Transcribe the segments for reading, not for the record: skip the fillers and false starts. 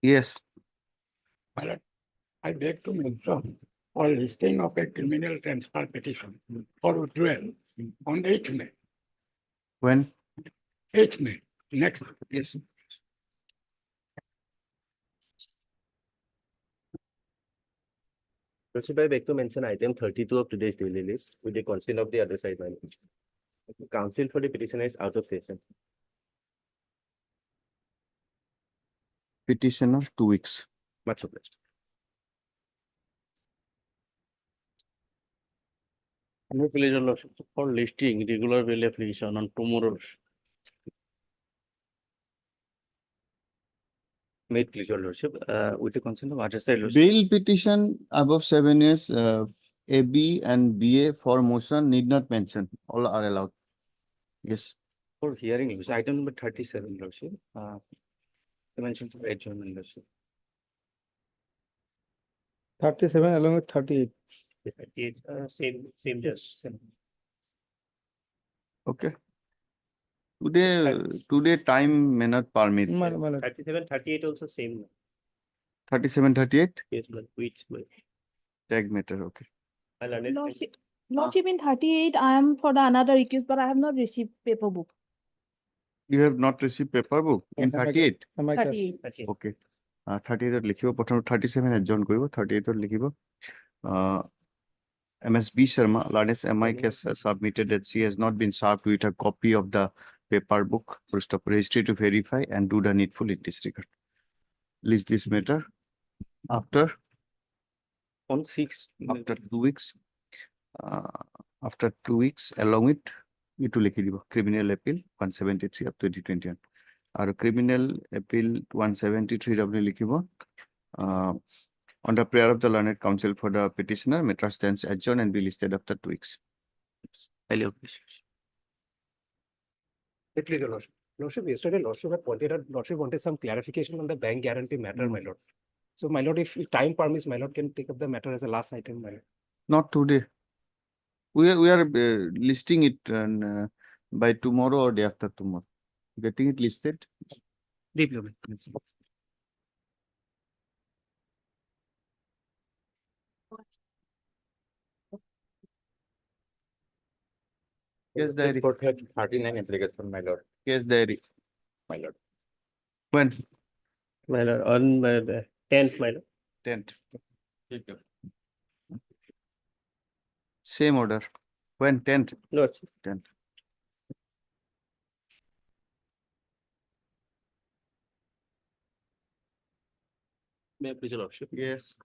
Yes. My lord, I beg to mention a listing of a criminal transfer petition for withdrawal on 8th May. When? 8th May, next. Yes. Lordship, I beg to mention item 32 of today's daily list with the consent of the other side. My lord. Counsel for the petitioner is out of session. Petitioner 2 weeks. Much obliged. Please, Your Lordship, for listing regular bail application on tomorrow. May it please your lordship, with the consent of other side. Lordship. Bail petition above 7 years, AB and BA for motion need not mention. All are allowed. Yes. For hearing, lordship, item number 37, lordship. The mention of adjournment, lordship. 37 along with 38. Same, just. Okay. Today time may not permit. My lord. 37, 38 also same. 37, 38, Yes, which, tag matter. Okay. I'll understand. Lordship, in 38, I am for the another request, but I have not received paper book. You have not received paper book in Yes. 38. 38. Okay. 38 লিখিব প্ৰথম 37 adjourn কৰিব 38 লিখিব MSB Sharma Lanes MIK has submitted that she has not been served with a copy of the paper book for stop registry to verify and do the needful in this regard. List this matter after On 6. after 2 weeks. After 2 weeks along with itu লিখি দিব criminal appeal 173 of 2021 আৰু criminal appeal 173 আপুনি লিখিব on the prayer of the learned counsel for the petitioner matter stands adjourned and be listed after 2 weeks. Highly appreciated. Please, your lordship. Lordship, yesterday lordship had pointed out, lordship wanted some clarification on the bank guarantee matter, my lord. So my lord, if time permits, my lord can take up the matter as a last item, my lord. Not today. We are listing it by tomorrow or day after tomorrow. Getting it listed. Deeply. Case diary. For 39 application, my lord. Case diary. My lord. When? My lord, on the 10th, my lord. 10th. Same order. When? 10th. No, 10th. may I please your lordship. Yes.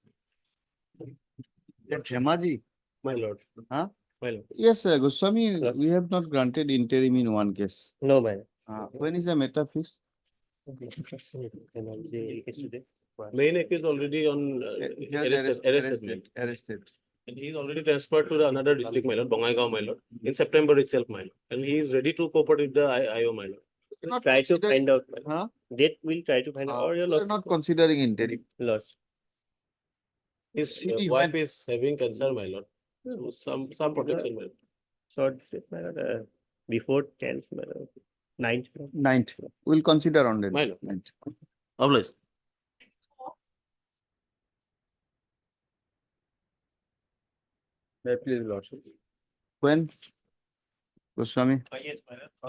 Jamaji. My lord. Huh? My lord. Yes, Goswami, Yes. we have not granted interim in one case. No, my lord. When is the matter fixed? Main act is already on He has arrested. Arrested. And he is already transferred to the another district, my lord, Bongaigaon, my lord, in September itself, my lord. And he is ready to cooperate with the IO, my lord. Not Try to considered- find out. my lord. Huh? Date we'll try to find out. Or your We are lord. not considering interim. Lord. His CD, wife when? is having cancer, my lord. So some protection, my lord. Short, my lord, before 10th, my lord. 9th. 9th. We'll consider on the My lord. 9th. Obliged. May I please, lordship. When? Goswami,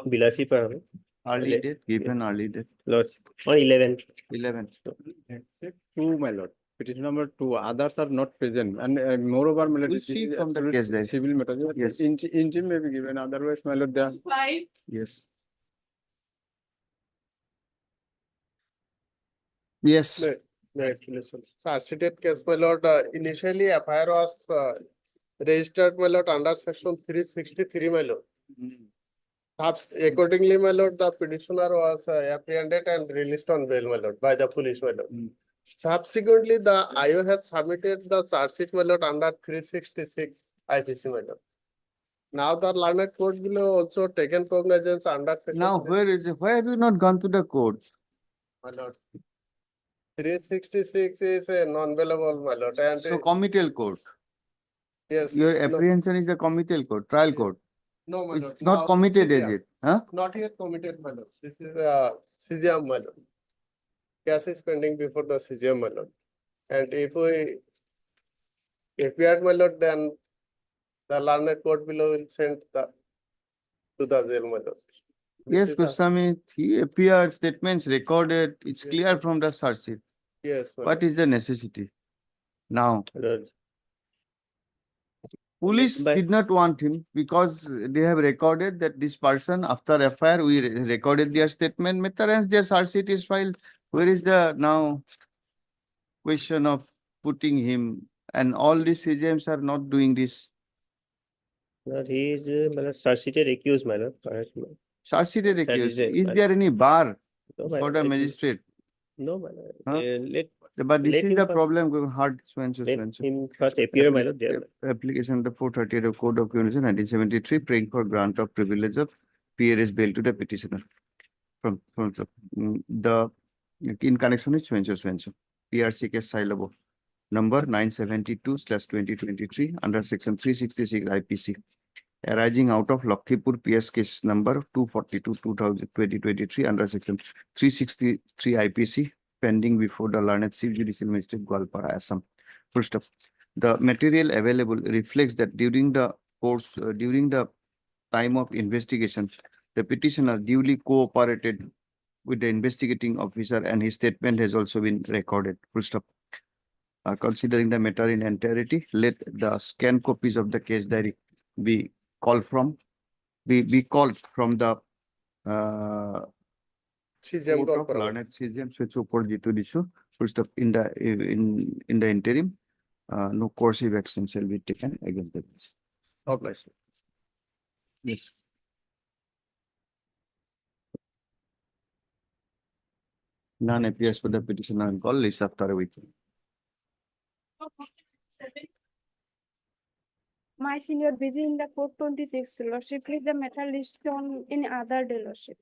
Bilasi Parame. early date, given early date, Lord. On 11th. 11th. Except 2, my lord. Petition number 2, others are not present. And moreover, my lord, We'll this see is from the absolute case diary. civil matter. Yes. Interim may be given, otherwise, my lord, they are. Yes. Yes. Charge case, my lord, initially FIR was registered, my lord, under section 363, my lord. Accordingly, my lord, the petitioner was apprehended and released on bail, my lord, by the police, my lord. Subsequently, the IO has submitted the charge sheet, my lord, under 366 IPC, my lord. Now the learned court will also taken cognizance under section. Now, where is it? Why have you not gone to the court? My lord. 366 is a non-bailable, my lord, and So committal court. yes. Your no- apprehension is the committal court, trial court. No, my It's lord. not Now, committed, is CJM. it? Huh? Not yet committed, my lord. This is CJM, my lord. case is pending before the CJM, my lord. And if we had, my lord, then the learned court below will send to the jail, my lord. This Yes, is the- Goswami, he appeared, statements recorded, it's clear from the search sheet. Yes, my What lord. is the necessity? Now, Lord, police But- did not want him because they have recorded that this person, after FIR, we recorded their statement, matter as their search sheet is filed. Where is the now question of putting him? And all these CJMs are not doing this. Lord, he is, my lord, search-sheeted accused, my lord. Perhaps, Search sheet That accused. is it, Is but- there any bar No, my for lord, the let him- magistrate? No, my lord. Huh? Let But this Let is him the first- problem going hard, Swenson. him first appear, my lord, there. Application of the 438 of Code of Criminal 1973, praying for grant of privilege of PRS bail to the petitioner. In connection with Swenson. PRC case silable number 972/2023 under section 366 IPC. Arising out of Lakhipur PS case number 242/2023 under section 363 IPC pending before the learned Chief Judicial Magistrate Gwalpara, Assam. Full stop. The material available reflects that during the time of investigation, the petitioner duly cooperated with the investigating officer and his statement has also been recorded. Full stop. Considering the matter in entirety, let the scanned copies of the case diary be called from the CJM court of Gwalpara. learned CJM switch upor jitu disu. First of in the interim, no coercive action shall be taken against the case. Obviously. Yes. None appears for the petitioner on call list after a week. My senior busy in the court 26, lordship, please the matter list on in other day, lordship.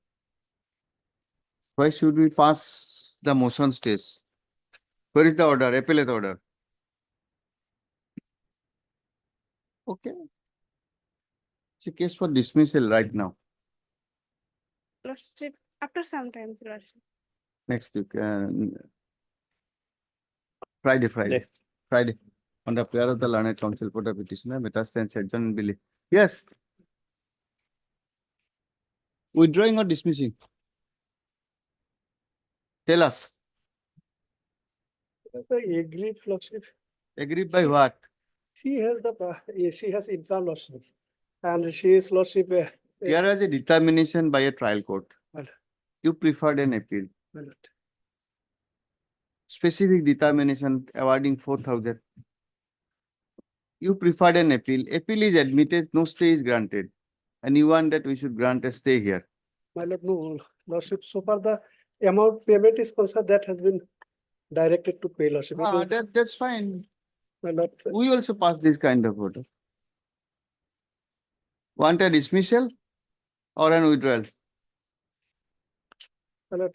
Why should we pass the motion stage? Where is the order? Appellate order. Okay. It's a case for dismissal right now. Lordship, after some time, lordship. Next week. Friday. Next. Friday. On the prayer of the learned counsel for the petitioner, matter stands adjourned and believe. Yes. Withdrawing or dismissing? Tell us. Agreed, lordship. Agreed by what? She has informed lordship. And she is lordship, Here is a determination by a trial court. Well. You preferred an appeal. my lord. Specific determination awarding 4,000. You preferred an appeal. Appeal is admitted, no stay is granted. And you want that we should grant a stay here. My lord, no, lordship, so far the amount payment is concerned, that has been directed to pay lordship. It will- That's fine. My lord, We also pass this kind of order. Want a dismissal or an withdrawal? my lord,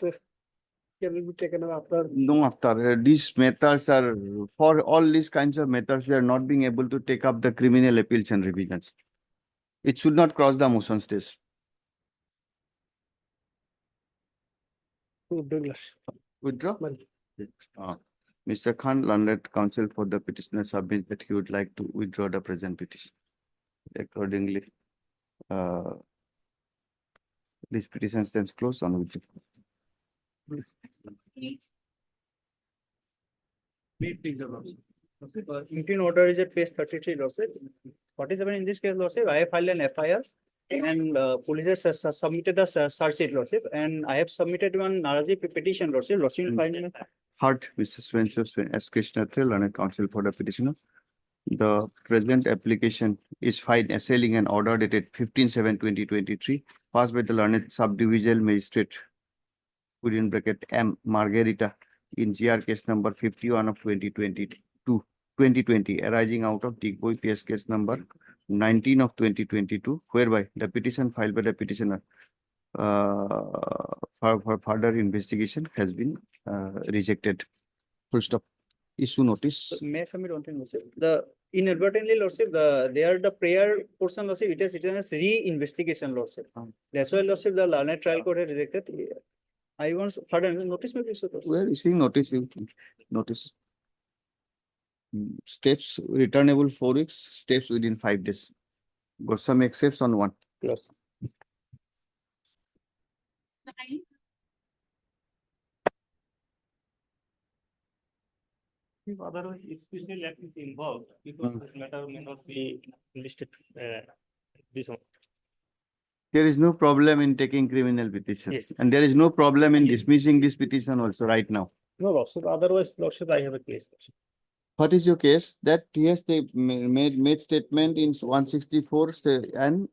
care will be taken up after. No, after these matters are for all these kinds of matters, we are not being able to take up the criminal appeals and revisions. It should not cross the motion stage. Withdraw? My lord. Mr. Khan, learned counsel for the petitioner submits that he would like to withdraw the present petition. Accordingly, this petition stands closed on withdrawal. Meeting order is at page 33, lordship. What is happening in this case, lordship? I have filed an FIR and police has submitted the search sheet, lordship, and I have submitted one Naraji petition, lordship. Lordship will find in Heard, Mr. Swenson, S. Krishna Thrill, learned counsel for the petitioner. The present application is filed assailing an order dated 15/7/2023 passed by the learned subdivisional magistrate within bracket M. Margarita in GR case number 51 of 2020 arising out of Digboy PS case number 19 of 2022, whereby the petition filed by the petitioner for further investigation has been rejected. Full stop. Issue notice. May I submit one thing, lordship? The inadvertently, lordship, the prayer portion, lordship, it is as re-investigation, lordship. That's why, lordship, the learned trial court has rejected. I want further notice maybe so. We are issuing notice, notice. Steps returnable 4 weeks, steps within 5 days. Goswami accepts on 1. Yes. If otherwise, especially that is involved, because this matter may not be listed, this one. There is no problem in taking criminal petition. Yes. And there is no problem in dismissing this petition also right now. No, Lordship, otherwise, Lordship, I have a case. What is your case? That yes, they made statement in 164 and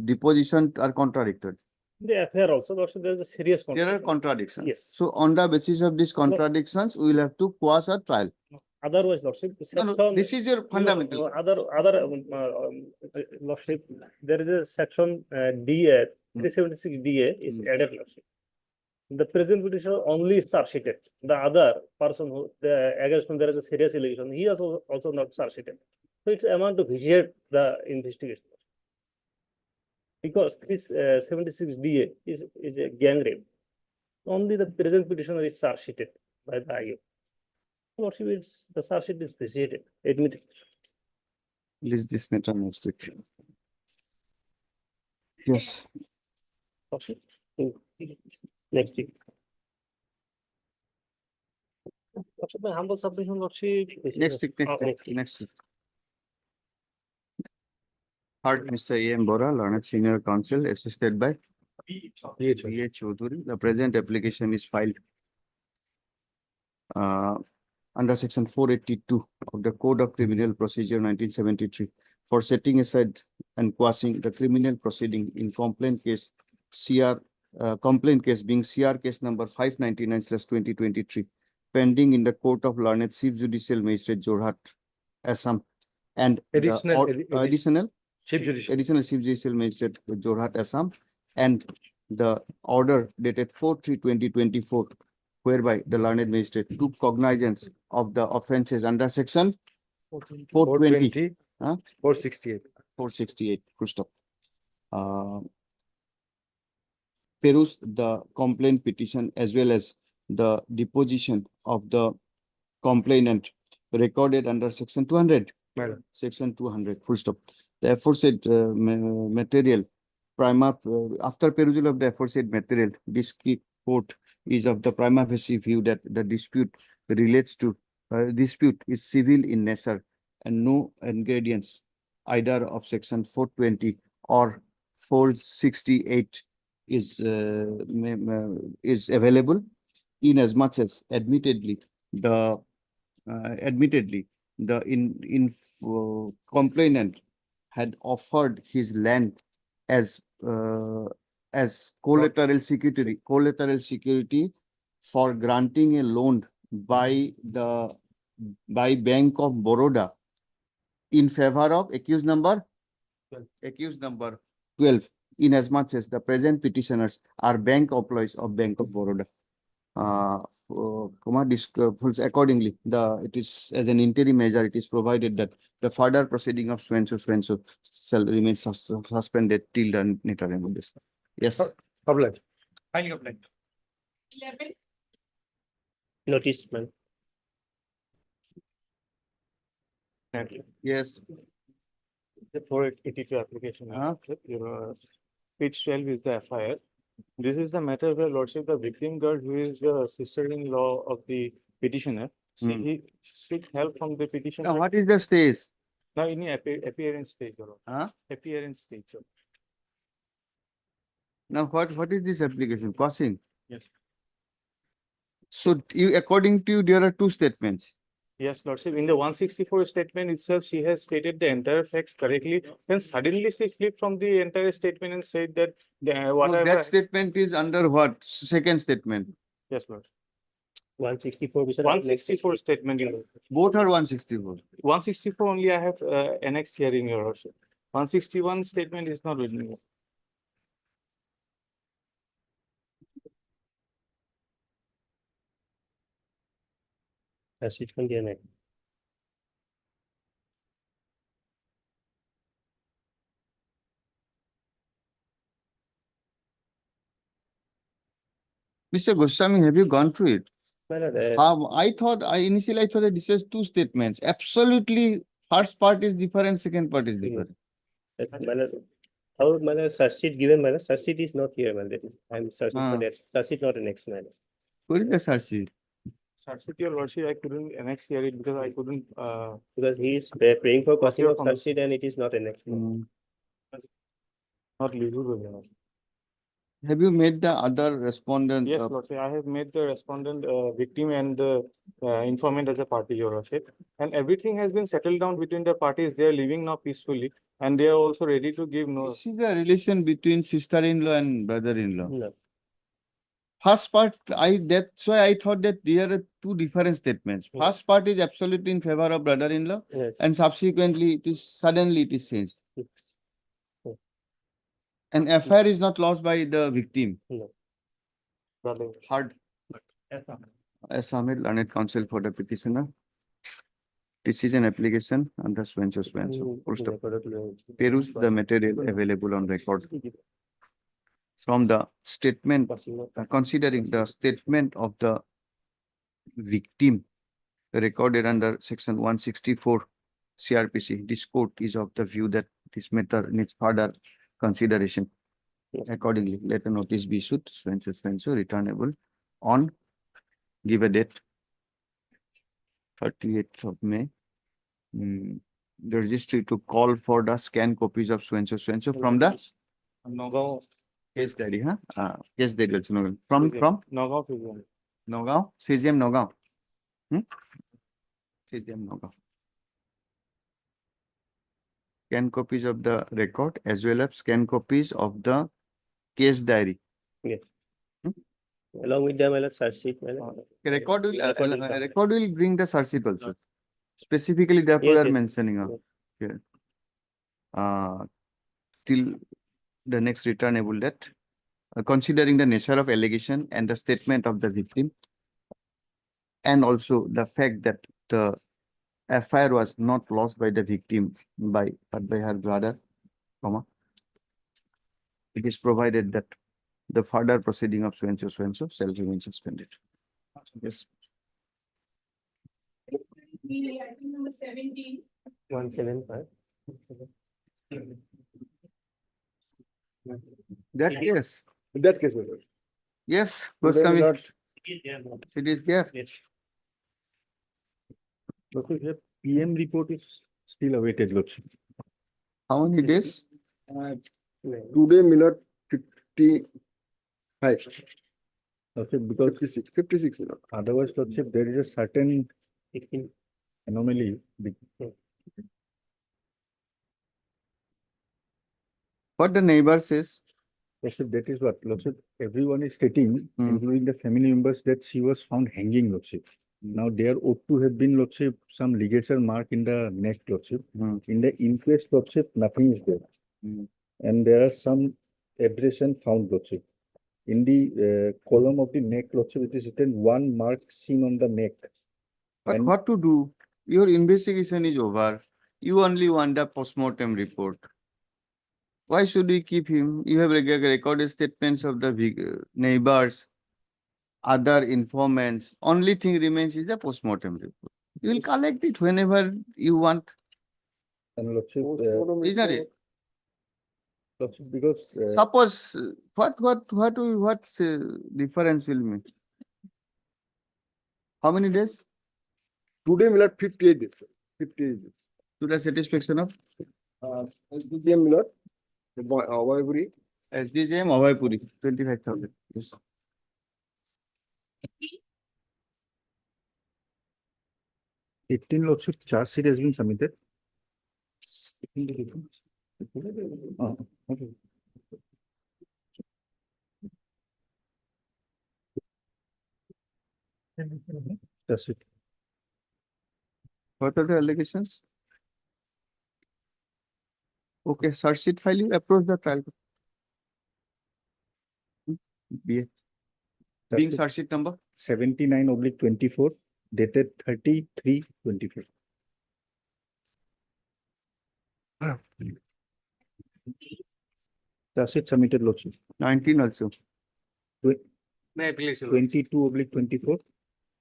deposition are contradicted. The affair also, Lordship, there is a serious. There are contradictions. Yes. So on the basis of these contradictions, we will have to quash a trial. Otherwise, Lordship. No, no, section- this is your fundamental. Lordship, there is a section DA, 376 DA is added, Lordship. The present petitioner only is charge-sheeted. The other person who, against whom there is a serious allegation, he is also not charge-sheeted. So it's amount to vitiate the investigation. Because this 76 DA is a gang rape. Only the present petitioner is charge-sheeted by the IO. Lordship, it's, the charge-sheet is vitiated, admitted. List this matter next week. Yes. Lordship, next week. Lordship, my humble submission, Lordship. Next week, next week. Heard Mr. A.M. Bora, Learned Senior Counsel, assisted by B. Chaudhuri. The present application is filed under section 482 of the Code of Criminal Procedure 1973 for setting aside and quashing the criminal proceeding in complaint case complaint case being CR case number 599/2023 pending in the Court of Learned Chief Judicial Magistrate Jorhat, Assam, and Additional Chief Judicial Magistrate Jorhat, Assam, and the order dated 4/3/2024, whereby the learned magistrate took cognizance of the offences under section 420, 468, full stop. Peruse the complaint petition as well as the deposition of the complainant recorded under section 200. Section 200, full stop. The aforesaid material, after perusal of the aforesaid material, this court is of the prima facie view that the dispute relates to dispute is civil in nature and no ingredients either of section 420 or 468 is available, in as much as admittedly the complainant had offered his land as collateral security for granting a loan by Bank of Baroda in favor of accused number 12, in as much as the present petitioners are bank employees of Bank of Baroda. Accordingly, it is as an interim measure, it is provided that the further proceeding of so and so shall remain suspended till the interim of this. Yes. Problem. Highly complaint. Notice, man. Thank you. Yes. The 482 application. Page 12 is the FIR. This is the matter where Lordship, the victim girl, who is the sister-in-law of the petitioner, he seek help from the petitioner. Now, what is the stage? Now, in the appearance stage. Appearance stage. Now, what is this application? Quashing? Yes. So, according to you, there are two statements. Yes, Lordship. In the 164 statement itself, she has stated the entire facts correctly. Then suddenly she flipped from the entire statement and said that whatever. No, that statement is under what? Second statement. Yes, Lord. 164. 164 statement. Both are 164. 164 only I have annexed here in your Lordship. 161 statement is not with me. As it can be annexed. Mr. Goswami, have you gone through it? My lord, Initially I thought that this was two statements. Absolutely, first part is different, second part is different. my lord, how my lord, search sheet given, my lord, search sheet is not here, my lord. I'm searching Ah. for that. Search sheet not next, my lord. Where is the search sheet? Your lordship, I couldn't annex here it because I couldn't, Because he is praying for passing your of search sheet and it is not annexed. Mm. not legal. Your Lordship. Have you made the other respondent? Yes, Lordship, I have made the respondent, victim and the informant as a party, Your Lordship. And everything has been settled down between the parties. They are living now peacefully and they are also ready to give no. This is a relation between sister-in-law and brother-in-law. No. First part, that's why I thought that there are two different statements. Hmm. First part is absolutely in favor of brother-in-law, Yes. and subsequently it is suddenly it is changed. Yes. And FIR is not lost by the victim. No. Hard. As Ahmed, learned counsel for the petitioner. Decision application under so and so. Full stop. Peruse the material available on record. From the statement, considering the statement of the victim recorded under section 164 CRPC, this court is of the view that this matter needs further consideration. Accordingly, let a notice be issued, so and so returnable on, give a date, 38th of May. The registry to call for the scanned copies of so and so from the Nagaon. case diary, huh? Case diary also, no, from Nagaon prison. Nagaon, CGM Nagaon. CGM Nagaon. Scan copies of the record as well as scan copies of the case diary. Along with them, my lord, search sheet, my lord. Record will come. record will bring the search sheet also. Specifically, therefore, Yes, we are yes. mentioning. Till the next returnable date, considering the nature of allegation and the statement of the victim, and also the fact that the FIR was not lost by the victim but by her brother, it is provided that the further proceeding of so and so shall remain suspended. Yes. Number 17. 175. That case. In that case, my lord. Yes, Today, my Goswami, lord, it is there. Lordship, PM report is still awaited, Lordship. How many days? today, my lord, 55, Lordship, because 56, my lord. otherwise, Lordship, there is a certain anomaly. What the neighbor says? Lordship, that is what, Lordship, everyone is stating, Hmm. including the family members, that she was found hanging, Lordship. Now, there ought to have been, Lordship, some ligature mark in the neck, Lordship. Hmm. In the inquest, Lordship, nothing is there. Hmm. And there are some abrasion found, Lordship. In the column of the neck, Lordship, it is written one mark seen on the neck. But And- what to do? Your investigation is over. You only want the postmortem report. Why should we keep him? You have recorded statements of the neighbors, other informants. Only thing remains is the postmortem report. You will collect it whenever you want. And Lordship, Isn't it? Lordship, because Suppose what's difference will mean? How many days? Today, my lord, 58 days, sir. 58 days. To the satisfaction of SDGM, my lord, Avaypuri, SDJM Avaypuri, 25,000. Yes. Lordship, charge sheet has been submitted. Okay. That's it. What are the allegations? Okay, search sheet file, you approach the trial. BA. Being That's it. search sheet number? 79/24, dated 33/24. That's it, submitted, Lordship. 19 also. May I please? 22/24,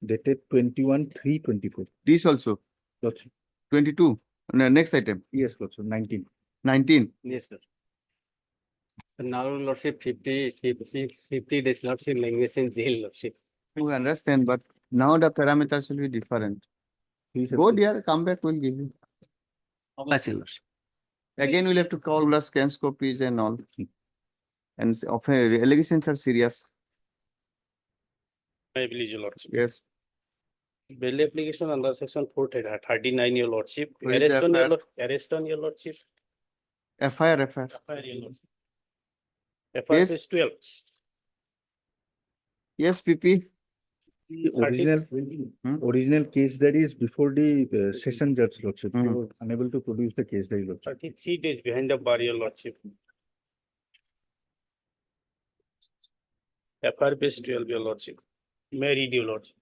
dated 21/3/24. This also, Lordship. 22. Next item, Yes, Lordship, 19. 19. Yes, sir. Now, Lordship, 50 days, Lordship, language in jail, Lordship. We understand, but now the parameters will be different. Please Go approve. there, come back, we'll give you. Lordship. Again, we'll have to call the scans copies and all. And often allegations are serious. May I please, your lordship? Yes. Bail application under section 439, your lordship. Where is the Arrest on your FIR? arrest on your lordship. FIR. FIR, your lordship. FIR Yes. is 12. Yes, PP. The original case diary is before the session judge, Lordship. Mhm. You were unable to produce the case diary, Lordship. 33 days behind the bar, your lordship. FIR is 12, your lordship. May I read, your lordship?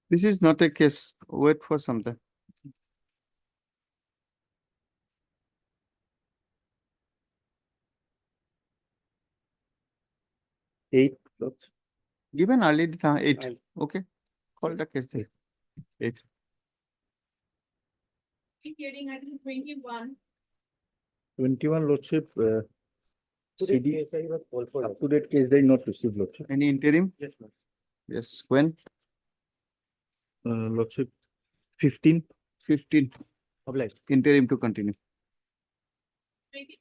This is not a case. Wait for some time. Eight, Lordship. Given early, 8. I'll- Okay. Call the case there. 8. Hearing item 21. 21, Lordship, Today CD, case I was called for. up to date case diary not received, Lordship. Any interim? Yes, ma'am. Yes. When? Lordship, 15. 15. Obliged. Interim to continue. 22.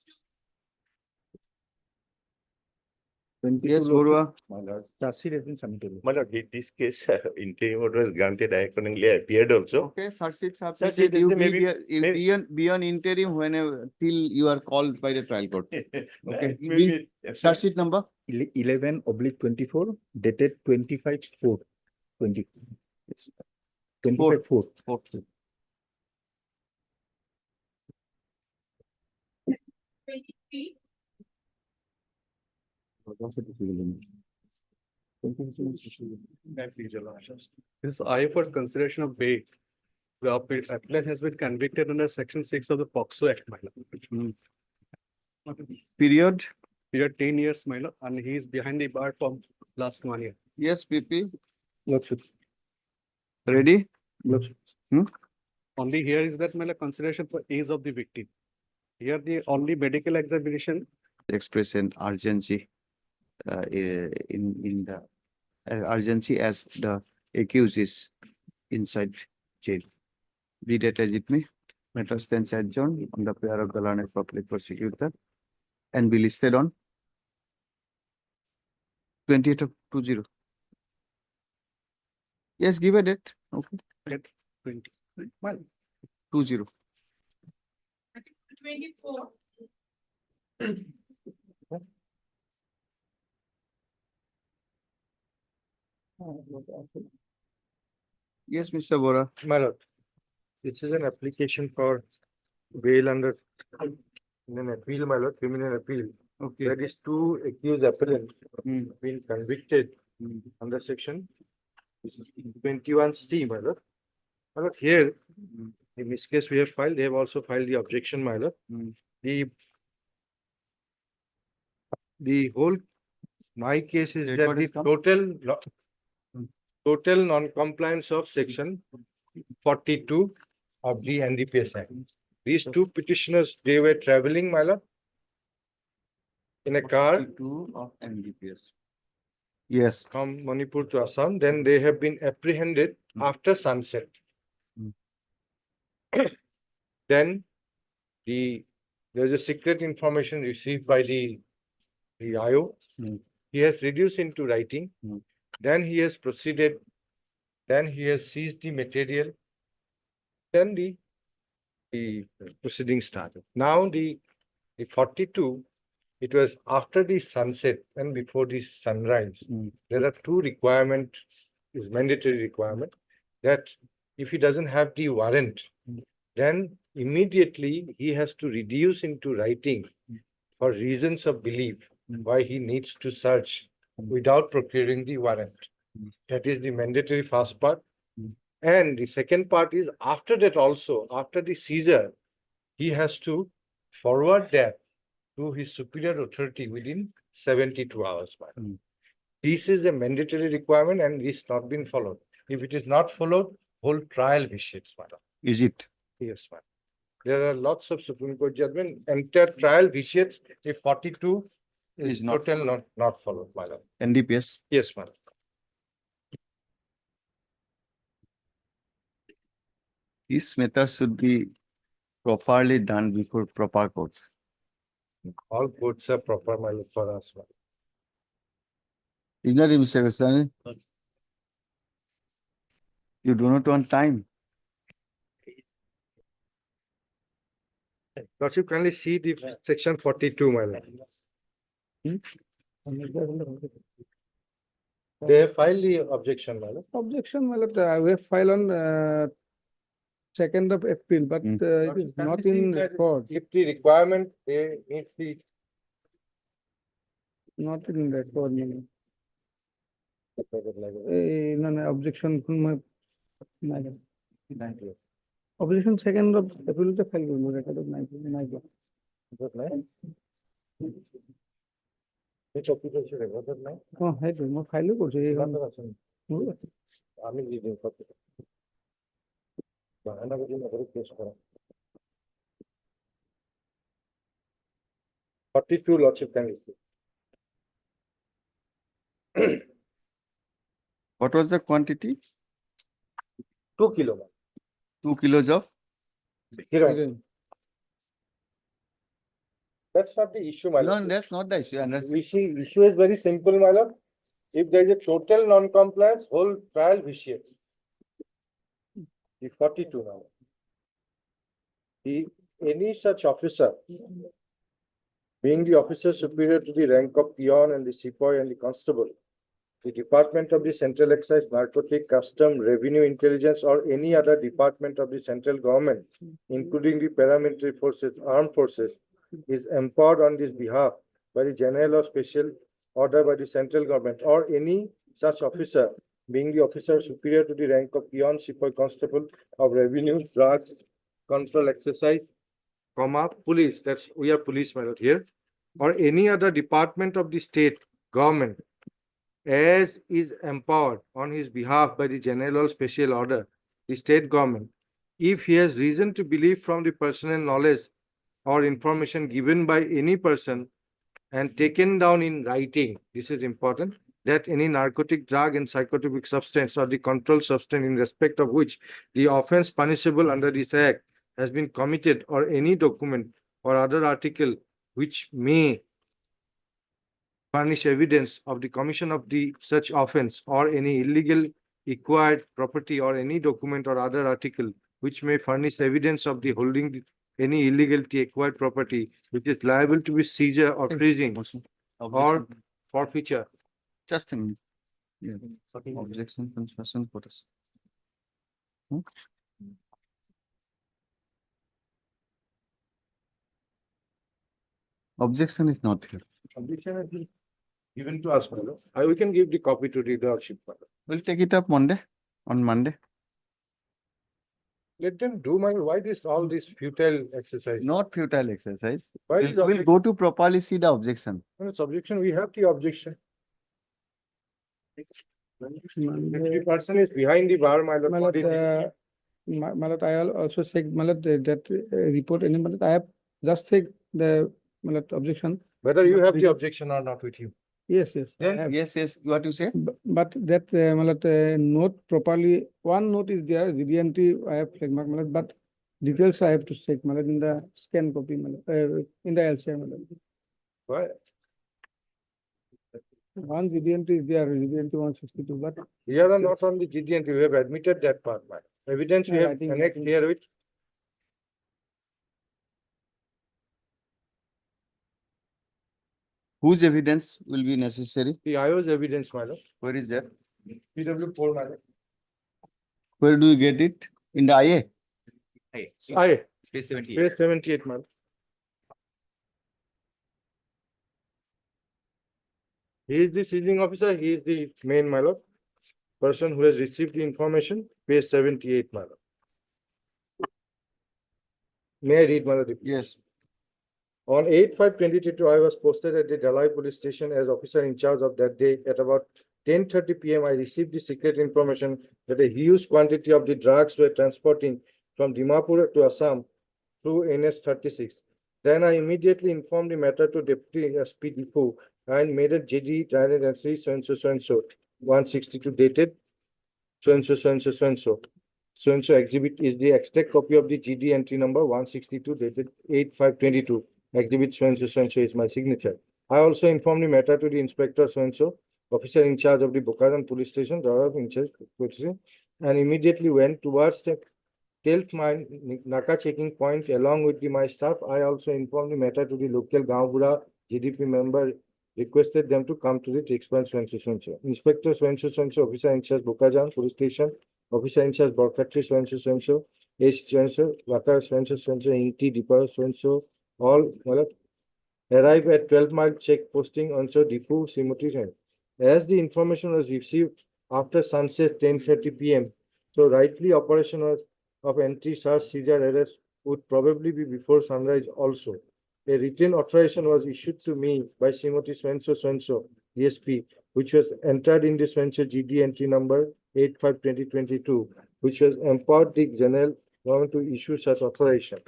22, Yes, Lordship. Borua. My lord, Charge sheet has been submitted. my lord, this case interim order was granted, I accordingly appeared also. Okay, search sheet Search submitted. sheet is You the be maybe- there, you maybe- be on interim whenever till you are called by the trial court. Okay. Maybe. Search sheet number? 11/24, dated 25/4/20. 25/4. 4. 23. This I for consideration of bail. The applicant has been convicted under section 6 of the POXO Act, my lord. Period? Period 10 years, my lord, and he is behind the bar from last 1 year. Yes, PP. Lordship. Ready? Lordship. Only here is that, my lord, consideration for age of the victim. Here the only medical examination, Express an urgency in the urgency as the accused is inside jail. Be that as it may, matter stands adjourned on the prayer of the learned public prosecutor and be listed on 28 of 20. Yes, give a date. Okay. 20. Well, 20. 24. Yes, Mr. Bora. My lord, this is an application for bail under an appeal, my lord, criminal appeal. Okay. There is two accused appellants Hmm. been convicted under section 21C, my lord. My lord, here, in this case we have filed, they have also filed the objection, my lord. Hmm. The whole, my case is that Record the has come? total non-compliance of section 42 of the NDPS Act. These two petitioners, they were traveling, my lord, in a car 42 of MDPS. Yes. from Manipur to Assam, then they have been apprehended after sunset. Mm. Then there's a secret information received by the IO. Mm. He has reduced into writing. Mm. Then he has proceeded. Then he has seized the material. Then the proceeding started. Now the 42, it was after the sunset and before the sunrise. Mm. There are two requirement, is mandatory requirement, that if he doesn't have the warrant, then immediately he has to reduce into writing for reasons of belief why he needs to search without procuring the warrant. That is the mandatory first part. And the second part is after that also, after the seizure, he has to forward that to his superior authority within 72 hours. Madam. Mm. This is a mandatory requirement and this not been followed. If it is not followed, whole trial vitiates, madam. Is it? Yes, madam. There are lots of Supreme Court judgment, entire trial vitiates if 42 Is is not total not followed, madam. NDPS? Yes, madam. These methods should be properly done before proper courts. All courts are proper, my lord, for us, madam. Is not it, Mr. Goswami? You do not want time. Lordship, kindly see the section 42, my lord. They have filed the objection, my lord. Objection, my lord, we have filed on 2nd of April, but Mm. it is not in record, If the requirement, they need the not in record. No, no, objection from my objection 2nd of April to file no record of 19. which official should have, was it not? Oh, hey, mo file করছে এখন আমি leading করতে বাহানা করে নগরে case করা 42 lordship can receive. What was the quantity? 2 kilo. 2 kilos of Heroin. That's not the issue, my no, lord. that's not the issue. Issue is very simple, my lord. If there is a total non-compliance, whole trial vitiates. The 42 now. Any such officer, being the officer superior to the rank of peon and the sepoy and the constable, the Department of the Central Excise, Narcotic, Custom, Revenue Intelligence, or any other department of the central government, including the paramilitary forces, armed forces, is empowered on this behalf by the general or special order by the central government, or any such officer, being the officer superior to the rank of peon, sepoy, constable of revenue, drugs, control exercise, comma, police, that's, we are police, my lord, here, or any other department of the state government, as is empowered on his behalf by the general or special order, the state government, if he has reason to believe from the personal knowledge or information given by any person and taken down in writing, this is important, that any narcotic drug and psychotropic substance or the controlled substance in respect of which the offense punishable under this act has been committed, or any document or other article which may furnish evidence of the commission of the such offense, or any illegal acquired property, or any document or other article which may furnish evidence of the holding any illegality acquired property which is liable to be seizure or freezing or forfeiture. Just a minute. Yeah. Objection, concession, protest. Objection is not here. Objection has been given to us, my lord. We can give the copy to the lordship, my lord. We'll take it up Monday, on Monday. Let them do, my lord. Why this, all this futile exercise? Not futile exercise. Why We'll is we'll objection? go to properly see the objection. No, it's objection, we have the objection. If the person is behind the bar, my lord. My what lord, is it? my lord, I also checked, my lord, that report, any, my lord, I have just checked the, my lord, objection. Whether you have the objection or not with you. Yes, yes. I Then have. Yes, yes, what you say? But that, my lord, note properly, one note is there, GDNT, I have checked, my lord, but details I have to check, my lord, in the scan copy, my lord, in the LCI, my lord. why? One GDNT is there, GDNT 162, but We are not on the GDNT, we have admitted that part, man. Evidence we Yeah, I have think- annexed here with. Whose evidence will be necessary? The IO's evidence, my lord. Where is that? PW4, my lord. Where do you get it? In the IA? Aye. Page 78, my lord. He is the seizing officer, he is the main, my lord. person who has received the information, page 78, my lord. May I read, my lord? Yes. On 8/5/2022, I was posted at the Dalai police station as officer in charge of that day. At about 10:30 PM, I received the secret information that a huge quantity of the drugs were transporting from Dimapur to Assam through NS 36. Then I immediately informed the matter to Deputy SP Dipu and made a JD diary entry so-and-so 162 dated so-and-so. So-and-so exhibit is the extract copy of the GD entry number 162 dated 8/5/22. Exhibit so-and-so is my signature. I also informed the matter to the inspector so-and-so, officer in charge of the Bokaran police station, in charge, and immediately went towards the 12th mile Naka checking point along with my staff. I also informed the matter to the local Gaonbura GDP member, requested them to come to the checkpoint so-and-so. Inspector so-and-so, officer in charge Bokajan police station, officer in charge Borkatri so-and-so, H so-and-so, Laka so-and-so, Inti Deepa so-and-so, all arrive at 12-mile check posting on Dipu Simoti. As the information was received after sunset 10:30 PM, so rightly operation of entry, search, seizure, arrest would probably be before sunrise also. A written authorization was issued to me by Simoti so-and-so, DSP, which was entered in the so-and-so GD entry number 8/5/2022, which was empowered the general government to issue such authorization.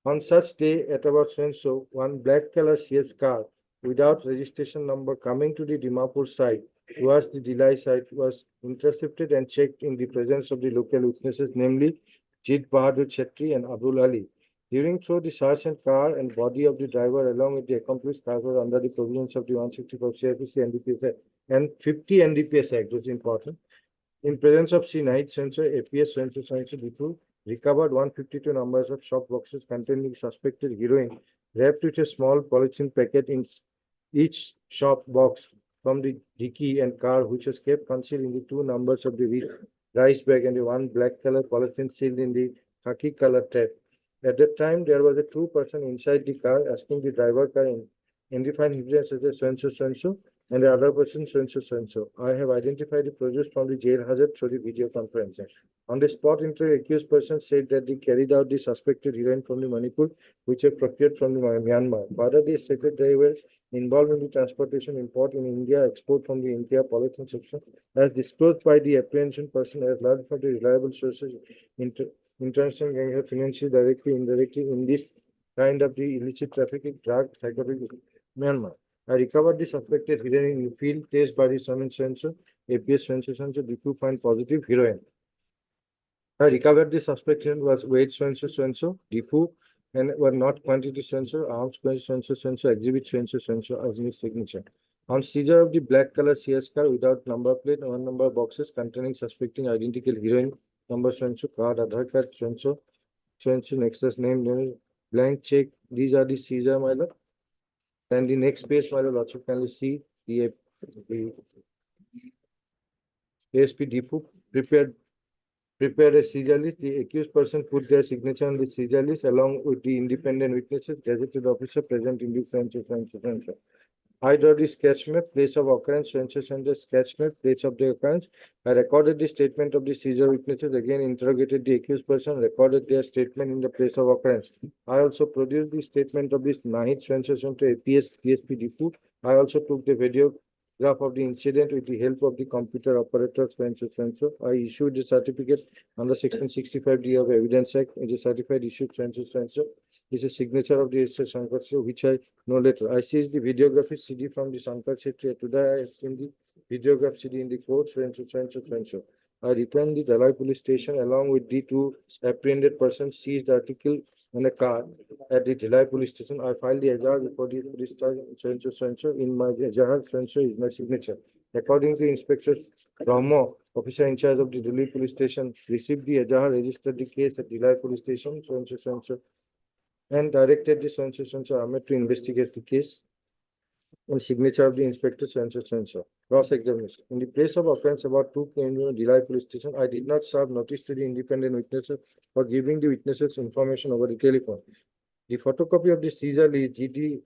On such day at about so-and-so, one black color CS car without registration number coming to the Dimapur side towards the Delhi side was intercepted and checked in the presence of the local witnesses, namely Jit Bahadur Chetri and Abdul Ali. During the search and car and body of the driver along with the accomplice car was under the provisions of the 164 CRPC NDPS and 50 NDPS Act, which is important. In presence of C9 sensor, APS sensor Dipu recovered 152 numbers of shop boxes containing suspected heroin wrapped with a small polythene packet in each shop box from the dicky and car, which was kept concealed in the 2 numbers of the rice bag and the 1 black color polythene sealed in the khaki color tape. At that time, there was a 2 person inside the car asking the driver car in identifying himself as a so-and-so and the other person so-and-so. I have identified the produce from the jail hazard through the video conferencing. On the spot interview, accused person said that they carried out the suspected heroin from the Manipur, which were procured from the Myanmar. Further, they stated they were involved in the transportation, import in India, export from the India polythene section, as disclosed by the apprehension person as learned from the reliable sources, international gang financially, directly, indirectly in this kind of the illicit trafficking, drug, psychotic Myanmar. I recovered the suspected heroin in the field test by the summon sensor, APS sensor, Dipu find positive heroin. I recovered the suspected was weight so-and-so, Dipu, and were not quantity sensor, arms so-and-so, exhibit so-and-so as his signature. On seizure of the black color CS car without number plate, 1 number boxes containing suspecting identical heroin, number so-and-so, card, Aadhaar card, so-and-so, Nexus name, blank check. These are the seizure, my lord. And the next page, my lord, also can see the ASP Dipu prepared a seizure list. The accused person put their signature on the seizure list along with the independent witnesses, gazetted officer present in the so-and-so. I draw the sketch map, place of occurrence, so-and-so, sketch map, place of the occurrence. I recorded the statement of the seizure witnesses, again interrogated the accused person, recorded their statement in the place of occurrence. I also produced the statement of this Nahid so-and-so to APS DSP Dipu. I also took the videograph of the incident with the help of the computer operator so-and-so. I issued the certificate under section 65D of Evidence Act as a certified issued so-and-so. Is a signature of the Shankar, which I know later. I seized the videography CD from the Shankar Chetri. Today I have seen the videograph CD in the court, so-and-so. I returned the Dalai police station along with the 2 apprehended persons, seized article in a car at the Dalai police station. I filed the Azhar before the police station, so-and-so. In my Azhar, so-and-so is my signature. According to Inspector Ramo, officer in charge of the Delhi police station, received the Azhar, registered the case at Delhi police station, so-and-so, and directed the so-and-so Ahmed to investigate the case. And signature of the inspector so-and-so. Cross-examination. In the place of offense about 2 km Delhi police station, I did not serve notice to the independent witnesses for giving the witnesses information over the telephone. The photocopy of the seizure list GD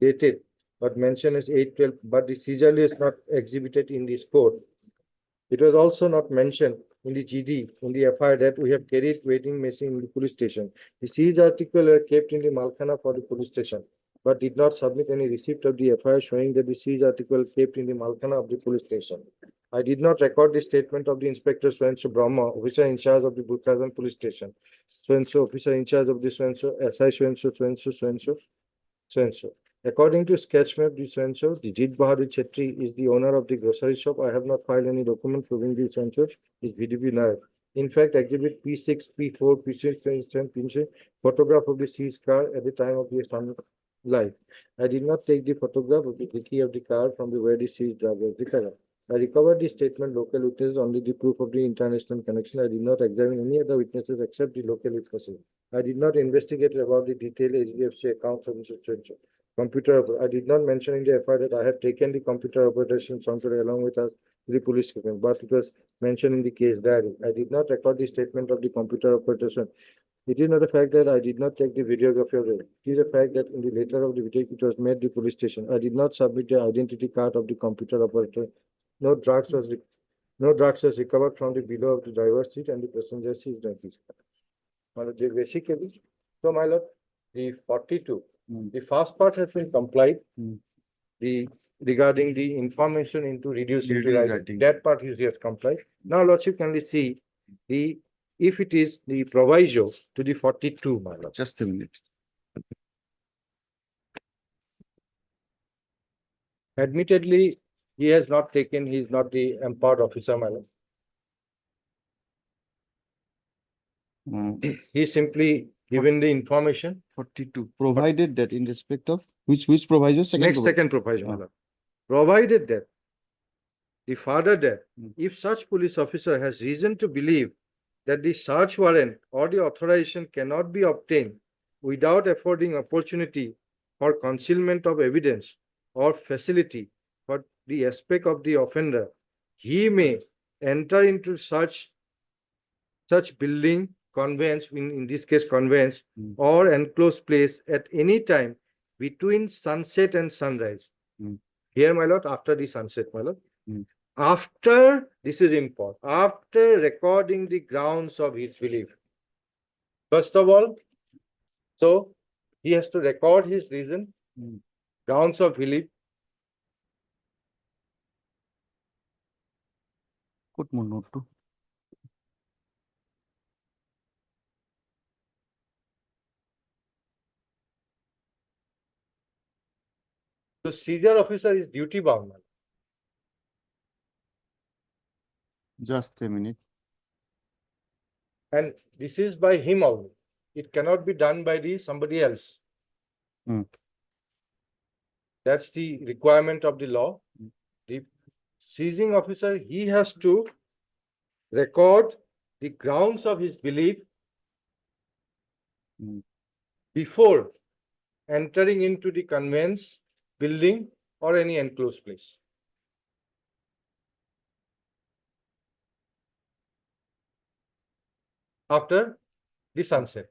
dated but mentioned as 8/12, but the seizure list is not exhibited in this court. It was also not mentioned in the GD, in the FIR that we have carried waiting machine in the police station. The seized article were kept in the Malkhana for the police station, but did not submit any receipt of the FIR showing that the seized article kept in the Malkhana of the police station. I did not record the statement of the Inspector Swenso Brahma, officer in charge of the Burkhazan police station. Swenso, officer in charge of the Swenso, SI Swenso. According to sketch map, the Swenso, the Jit Bahadur Chetri is the owner of the grocery shop. I have not filed any document proving the Swenso is VDP Nayak. In fact, exhibit P6, P4, P6, P7, photograph of the seized car at the time of the assignment live. I did not take the photograph of the key of the car from the where the seized drug was recovered. I recovered the statement local witnesses only the proof of the international connection. I did not examine any other witnesses except the local witnesses. I did not investigate about the detailed HDFC accounts of Mr. Swenso. I did not mention in the FIR that I have taken the computer operation software along with us to the police station, but it was mentioned in the case diary. I did not record the statement of the computer operation. It is not a fact that I did not take the videography of it. It is a fact that in the letter of the video, it was made the police station. I did not submit the identity card of the computer operator. No drugs was recovered from the below of the driver's seat and the passenger seat. Basically, so my lord, the 42. The first part has been complied. The regarding the information into reduced into writing. That part is yet complied. Now, lordship, can we see the if it is the proviso to the 42, my lord? Just a minute. Admittedly, he has not taken, he is not the empowered officer, my lord. He simply given the information. 42, provided that in respect of which proviso? Second proviso, my lord. Provided that the further that if such police officer has reason to believe that the search warrant or the authorization cannot be obtained without affording opportunity for concealment of evidence or facility for the aspect of the offender, he may enter into such building, conveyance, in this case conveyance, or enclosed place at any time between sunset and sunrise. Here, my lord, after the sunset, my lord. After, this is important, after recording the grounds of his belief. First of all, so he has to record his reason, grounds of belief. Put more note too. The seizure officer is duty bound. Just a minute. And this is by him only. It cannot be done by somebody else. That's the requirement of the law. The seizing officer, he has to record the grounds of his belief before entering into the conveyance, building, or any enclosed place. After the sunset.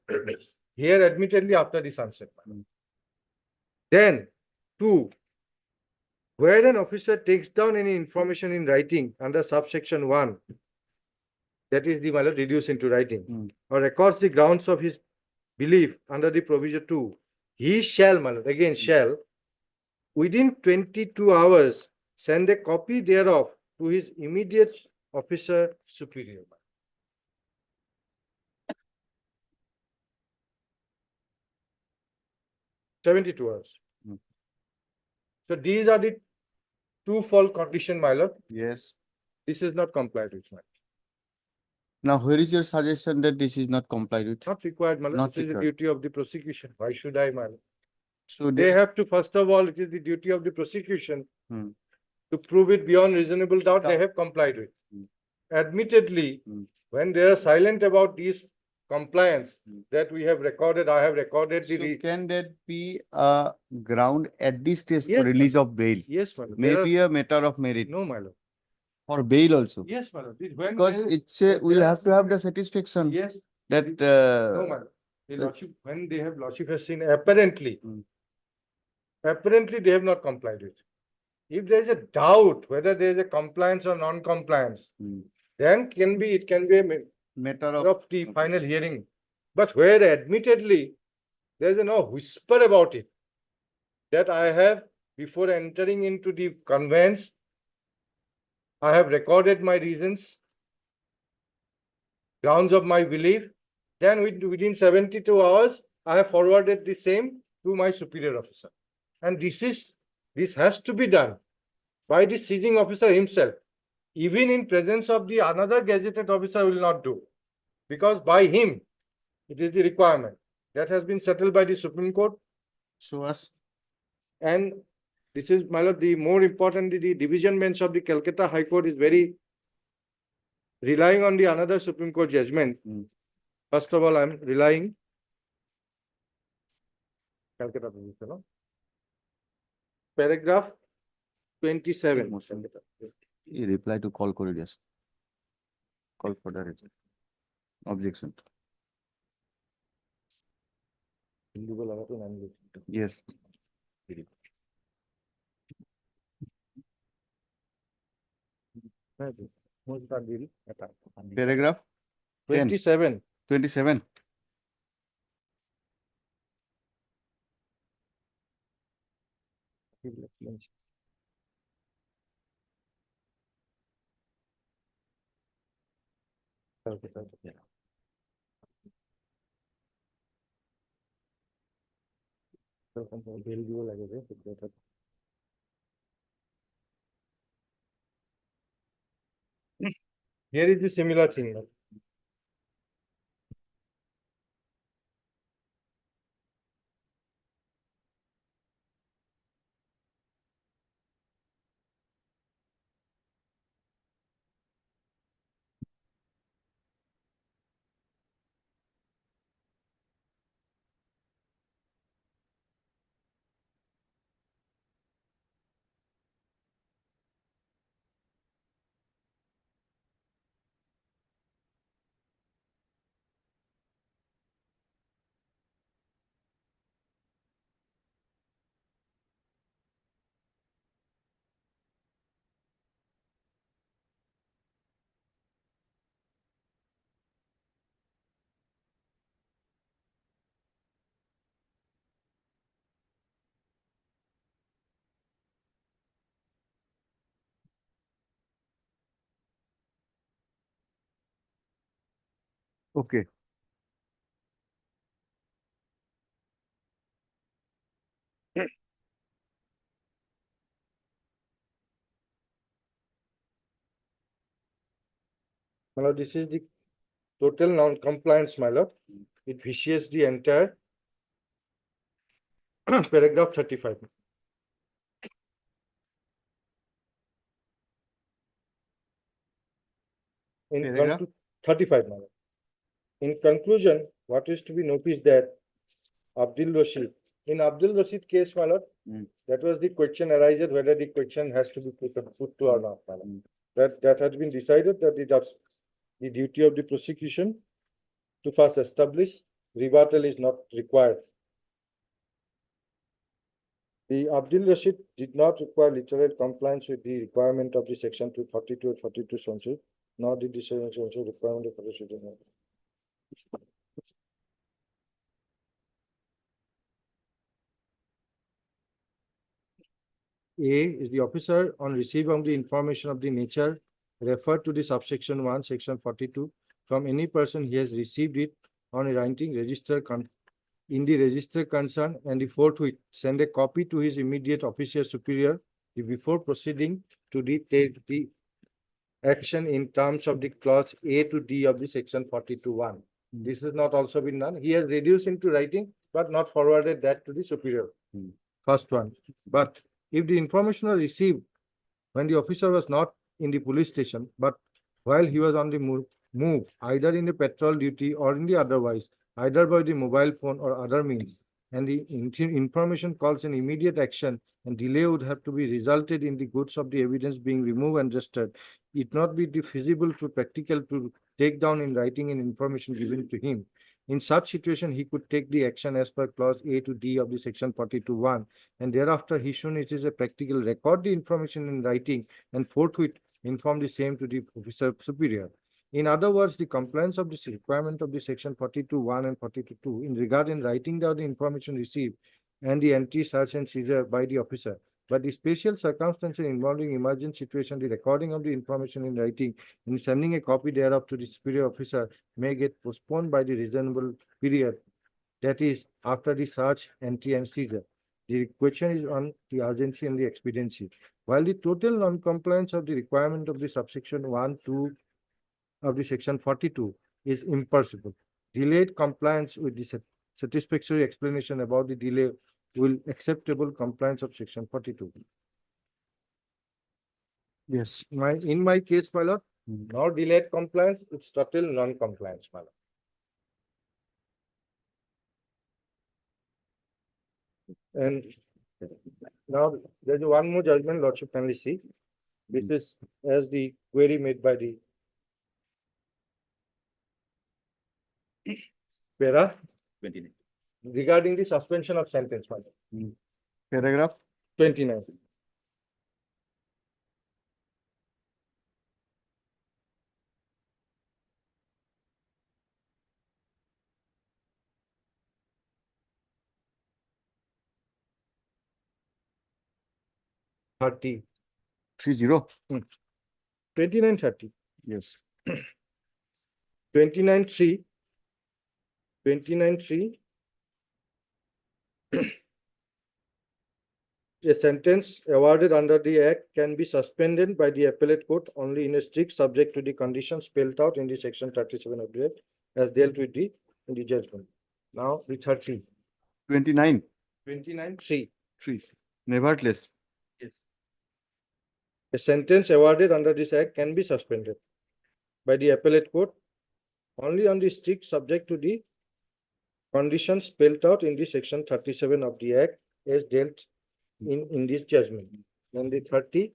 Here, admittedly, after the sunset. Then, 2, where an officer takes down any information in writing under subsection 1, that is the matter reduced into writing, or records the grounds of his belief under the provision 2, he shall, again shall, within 22 hours, send a copy thereof to his immediate officer superior. 72 hours. So these are the two-fold condition, my lord. Yes. This is not complied with, my lord. Now, where is your suggestion that this is not complied with? Not required, my lord. Not This is the required. duty of the prosecution. Why should I, my lord? So They have to, first of all, it is the duty of the prosecution to prove it beyond reasonable doubt. They have complied with. Admittedly, when they are silent about these compliance that we have recorded, I have recorded So the. can that be a ground at this stage Yes, for release of bail? Yes, my lord. There Maybe a matter of merit No, my lord. for bail also. Yes, my lord. When Because there- it's a, we'll have to have the satisfaction Yes. that No, my lord. The lordship, when they have lordship has seen apparently, apparently they have not complied with. if there is a doubt whether there is a compliance or non-compliance, then it can be a Matter of the final hearing. But where admittedly, there is no whisper about it, that I have, before entering into the conveyance, I have recorded my reasons, grounds of my belief, then within 72 hours, I have forwarded the same to my superior officer. And this has to be done by the seizing officer himself. Even in presence of the another gazetted officer will not do, because by him, it is the requirement. That has been settled by the Supreme Court. show us. And this is, my lord, the more importantly, the division bench of the Calcutta High Court is very relying on the another Supreme Court judgment. First of all, I'm relying Calcutta, no? Paragraph 27. You reply to call করে just. Call for the objection. Yes. Paragraph 10. 27. 27. Here is the similar thing. Okay. My lord, this is the total non-compliance, my lord. It vitiates the entire paragraph 35. In Paragraph? 35, my lord. In conclusion, what is to be noticed that Abdul Rashid, in Abdul Rashid case, my lord, that was the question arises whether the question has to be put to or not, my lord. That has been decided that that's the duty of the prosecution to first establish rebuttal is not required. The Abdul Rashid did not require literal compliance with the requirement of the section 242 or 42 census, nor did the section requirement of the A is the officer on receipt of the information of the nature referred to the subsection 1, section 42 from any person he has received it on a writing register in the register concerned and the forthwith send a copy to his immediate officer superior before proceeding to take the action in terms of the clause A to D of the section 42(1). This has not also been done. He has reduced into writing, but not forwarded that to the superior. First one. But if the information was received when the officer was not in the police station, but while he was on the move, either in the patrol duty or in the otherwise, either by the mobile phone or other means, and the information calls an immediate action and delay would have to be resulted in the goods of the evidence being removed and registered, it not be feasible to practical to take down in writing an information given to him. In such situation, he could take the action as per clause A to D of the section 42(1), and thereafter he should, it is a practical, record the information in writing and forthwith inform the same to the officer superior. In other words, the compliance of this requirement of the section 42(1) and 42(2) in regard in writing down the information received and the entry, search and seizure by the officer. But the special circumstances involving emergent situation, the recording of the information in writing and sending a copy thereof to the superior officer may get postponed by the reasonable period, that is, after the search, entry and seizure. The question is on the urgency and the expediency. While the total non-compliance of the requirement of the subsection 1, 2 of the section 42 is impossible, delayed compliance with the satisfactory explanation about the delay will acceptable compliance of section 42. Yes. In my case, my lord, Mhm. not delayed compliance, it's total non-compliance, my lord. And now there's one more judgment, lordship kindly see. This is as the query made by the para 29. regarding the suspension of sentence, my lord. Paragraph 29. Thirty. 30. 29, 30. Yes. 29, 3. 29, 3. A sentence awarded under the Act can be suspended by the appellate court only in a strict subject to the conditions spelled out in the section 37 of the Act as dealt with in the judgment. Now the 30. 29. 29, 3. 3. Nevertheless. A sentence awarded under this Act can be suspended by the appellate court only on the strict subject to the conditions spelled out in the section 37 of the Act as dealt in this judgment. And the 30.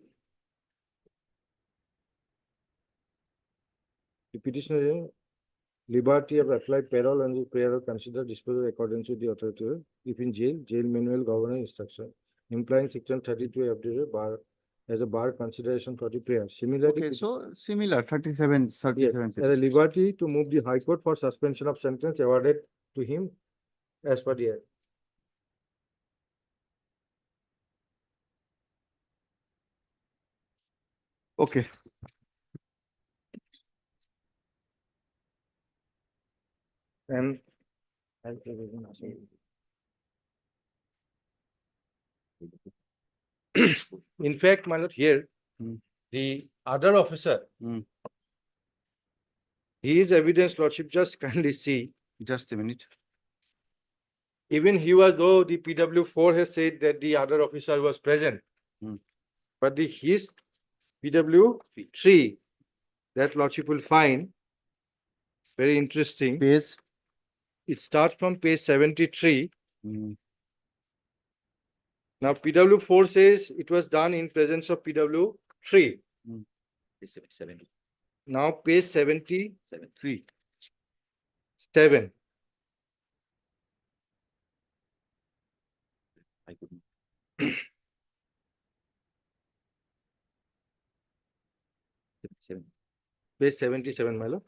The petitioner liberty of applied parole and the prayer of consider disposal accordance with the authority if in jail manual governor instruction implying section 32 of the bar as a bar consideration for the prayer. Similarly, Okay, so similar 37, yes, 37. as a liberty to move the High Court for suspension of sentence awarded to him as per the Act. Okay. And in fact, my lord, here, the other officer, his evidence, lordship, just kindly see. Just a minute. Even he was, though the PW4 has said that the other officer was present, but his PW3, that lordship will find very interesting. Page. It starts from page 73. Now PW4 says it was done in presence of PW3. Now page 73. 7. I couldn't. Page 77, my lord.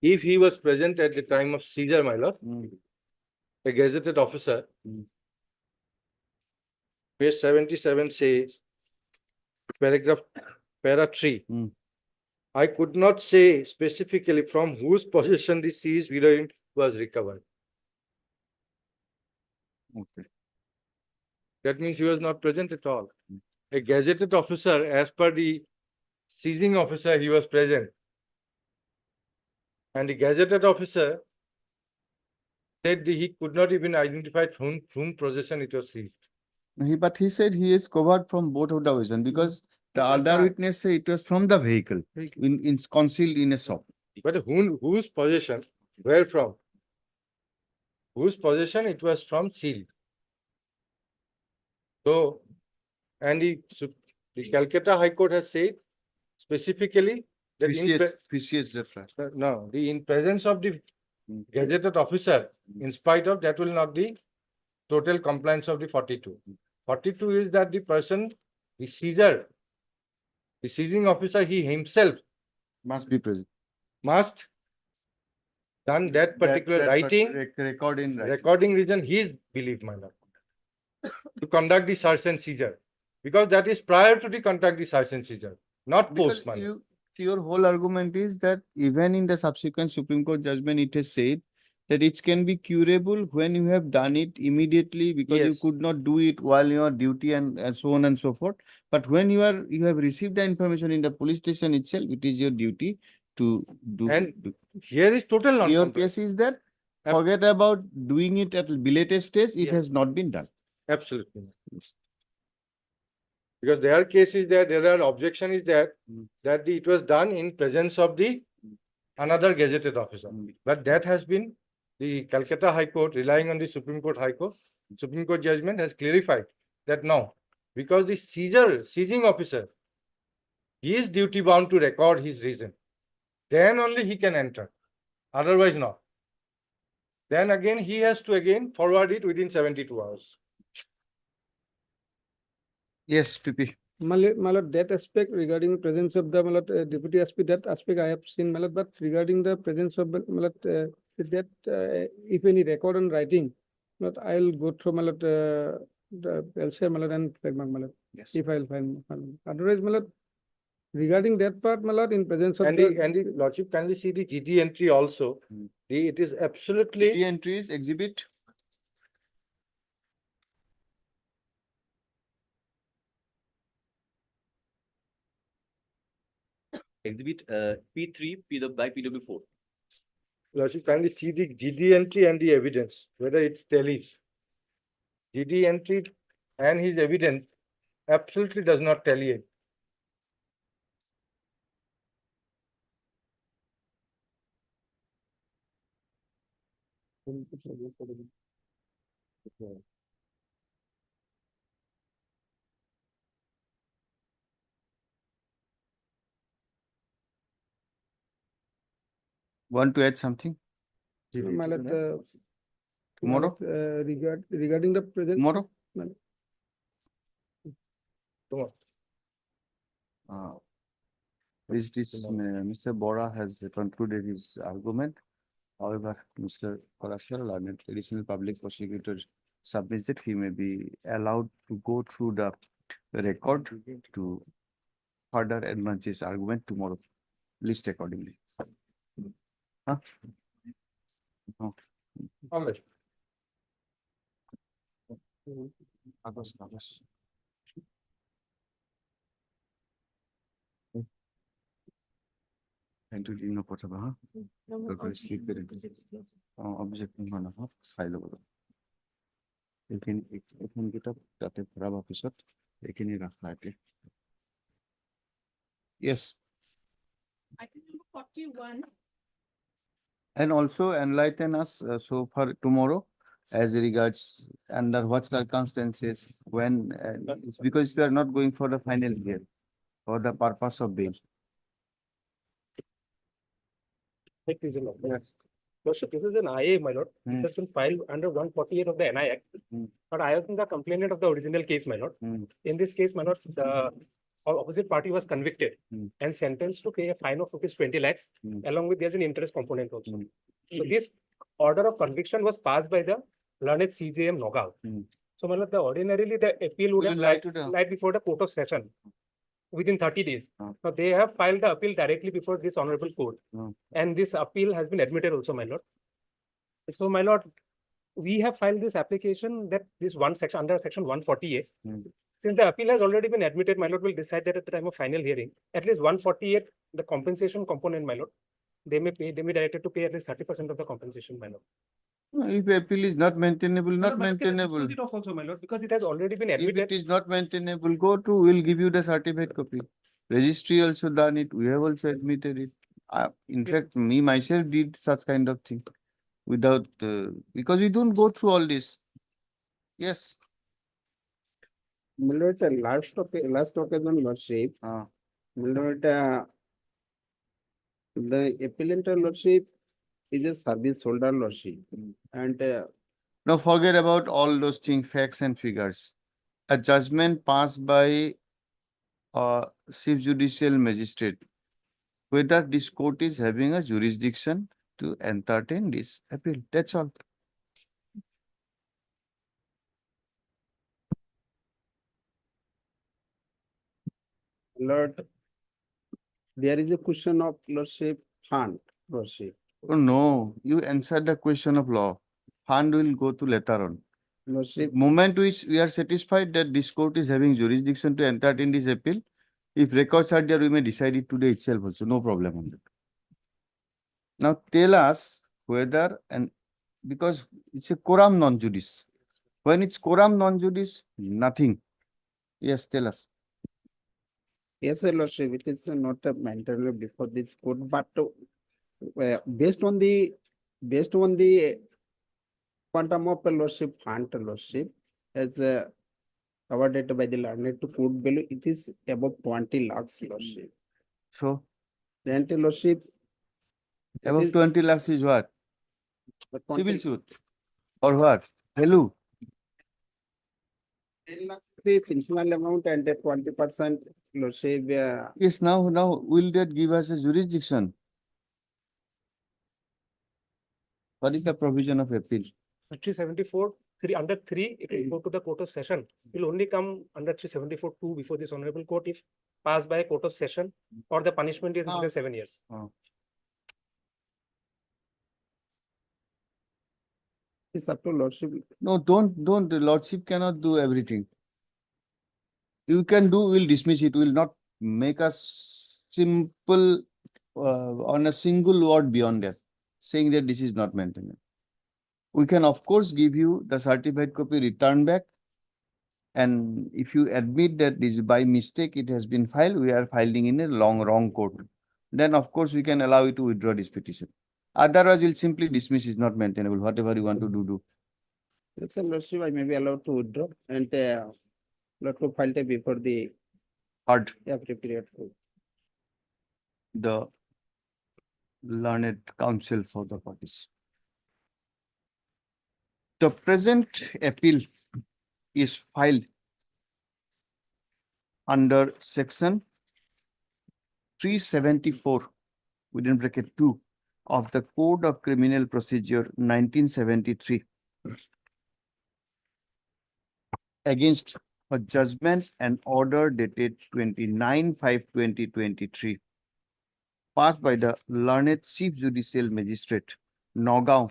If he was present at the time of seizure, my lord, a gazetted officer, page 77 says, para 3. I could not say specifically from whose possession the seized heroin was recovered. Okay. That means he was not present at all. A gazetted officer, as per the seizing officer, he was present. And the gazetted officer said that he could not even identify from whom possession it was seized. But he said he is covered from both of the version because the other witness say it was from the vehicle in concealed in a shop. But whose possession? Where from? Whose possession? It was from sealed. So, and the Calcutta High Court has said specifically that in pre- PCS referral. no, the in presence of the Mm. gazetted officer, in spite of that will not be total compliance of the 42. 42 is that the person, the seizure, the seizing officer, he himself Must be present. must done that particular That writing, record in writing. recording reason, his belief, my lord, to conduct the search and seizure, because that is prior to the conduct the search and seizure, not Because post, my lord. your whole argument is that even in the subsequent Supreme Court judgment, it has said that it can be curable when you have done it immediately because you Yes. could not do it while you are duty and so on and so forth. But when you have received the information in the police station itself, it is your duty to do. And here is total Your non-compliance. case is that Ab- forget about doing it at belated stage, it Yeah. has not been done. Absolutely. Because their case is that there are objection is that Mm. that it was done in presence of the another gazetted officer. Mm. But that has been the Calcutta High Court relying on the Supreme Court Supreme Court judgment has clarified that no, because the seizing officer, he is duty bound to record his reason. Then only he can enter. Otherwise not. Then again, he has to again forward it within 72 hours. Yes, PP. Malad, that aspect regarding presence of the deputy SP, that aspect I have seen, Malad, but regarding the presence of Malad, that if any record on writing, not I'll go through Malad, the LCR Malad and Flegmark Malad, Yes. if I'll find. Otherwise, Malad, regarding that part, Malad, in presence of And the Lordship kindly see the GD entry also. Mm. It is absolutely The entries exhibit. Exhibit P3 by PW4. Lordship kindly see the GD entry and the evidence, whether it's tallies. GD entry and his evidence absolutely does not tally. Want to add something? Malad, Tomorrow? regarding the presence. Tomorrow? Tomorrow. Mr. Bora has concluded his argument. However, Mr. Parashar, learned additional public prosecutor, submits that he may be allowed to go through the record to further advance his argument tomorrow. List accordingly. Huh? No. All right. Agos. And to know what about speak the object file over. You can get up that a Prab officer, they can eat. Yes. I think number 41. And also enlighten us so for tomorrow as regards under what circumstances when it's because you are not going for the final year for the purpose of bail. Yes. Lordship, this is an IA, my lord. Hmm. It has been filed under 148 of the NI Act. Hmm. But I have been the complainant of the original case, my lord. Hmm. In this case, my lord, the opposite party was convicted Hmm. and sentenced to pay a fine of rupees 20 lakhs, Hmm. along with there's an interest component also. Hmm. So this order of conviction was passed by the learned CJM Nagaon. Hmm. So, my lord, ordinarily the appeal would You have lie to the- lied before the court of session within 30 days. Hmm. Now, they have filed the appeal directly before this honorable court. Hmm. And this appeal has been admitted also, my lord. So, my lord, we have filed this application that this one section under section 148. Hmm. Since the appeal has already been admitted, my lord will decide that at the time of final hearing. At least 148, the compensation component, my lord, they may pay, they may be directed to pay at least 30% of the compensation, my lord. If appeal is not maintainable, not No, but can I maintainable. dispose it off also, my lord, because it has already been If admitted. it is not maintainable, go to, we'll give you the certificate copy. Registry also done it, we have also admitted it. In fact, me myself did such kind of thing without, because we don't go through all this. Yes. Milord, last occasion, Lordship, Milord, The appellant lordship is a service holder lordship and Now forget about all those things, facts and figures. A judgment passed by a chief judicial magistrate, whether this court is having a jurisdiction to entertain this appeal. That's all. Lord, there is a question of lordship fund lordship. Oh, no, you answered the question of law. Fund will go to later on. Lordship, Moment which we are satisfied that this court is having jurisdiction to entertain this appeal, if records are there, we may decide it today itself also, no problem on that. Now tell us whether, and because it's a quorum non judice. When it's quorum non judice, nothing. Yes, tell us. yes, lordship, it is not a matter before this court, but based on the quantum of a lordship fund lordship as awarded by the learned to court value, it is above 20 lakhs lordship. So The anti-lordship. above 20 lakhs is what? Civil 20 suit or what? Hello. 10 lakhs the principal amount and 20% lordship. Yes, now will that give us a jurisdiction? What is the provision of appeal? 374, under 3, it will go to the court of session. It will only come under 374(2) before this honorable court if passed by a court of session or the punishment is more than 7 years. It's up to lordship. No, don't. The lordship cannot do everything. You can do, we'll dismiss it, will not make us simple on a single word beyond that, saying that this is not maintained. We can of course give you the certified copy return back. And if you admit that this is by mistake, it has been filed, we are filing in a wrong court. Then of course we can allow you to withdraw this petition. Otherwise, we'll simply dismiss is not maintainable. Whatever you want to do. It's a lordship, I may be allowed to withdraw and not to file it before the Heard appropriate court. the learned counsel for the parties. The present appeal is filed under section 374 within bracket 2 of the Code of Criminal Procedure 1973 against a judgment and order dated 29/5/2023 passed by the learned Chief Judicial Magistrate Nagaon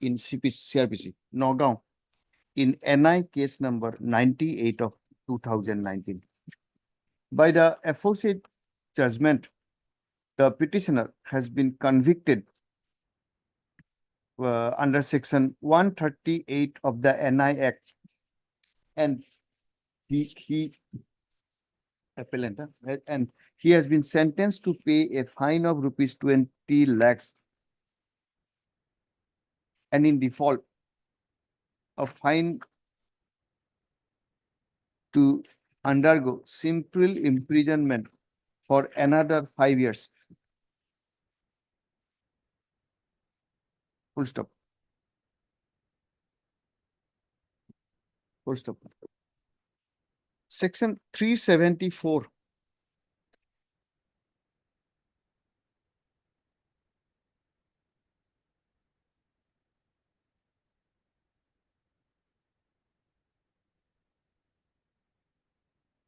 in CRPC Nagaon in NI case number 98 of 2019. By the aforesaid judgment, the petitioner has been convicted under section 138 of the NI Act, and appellant, and he has been sentenced to pay a fine of rupees 20 lakhs, and in default, a fine to undergo simple imprisonment for another 5 years. Full stop. Full stop. Section 374.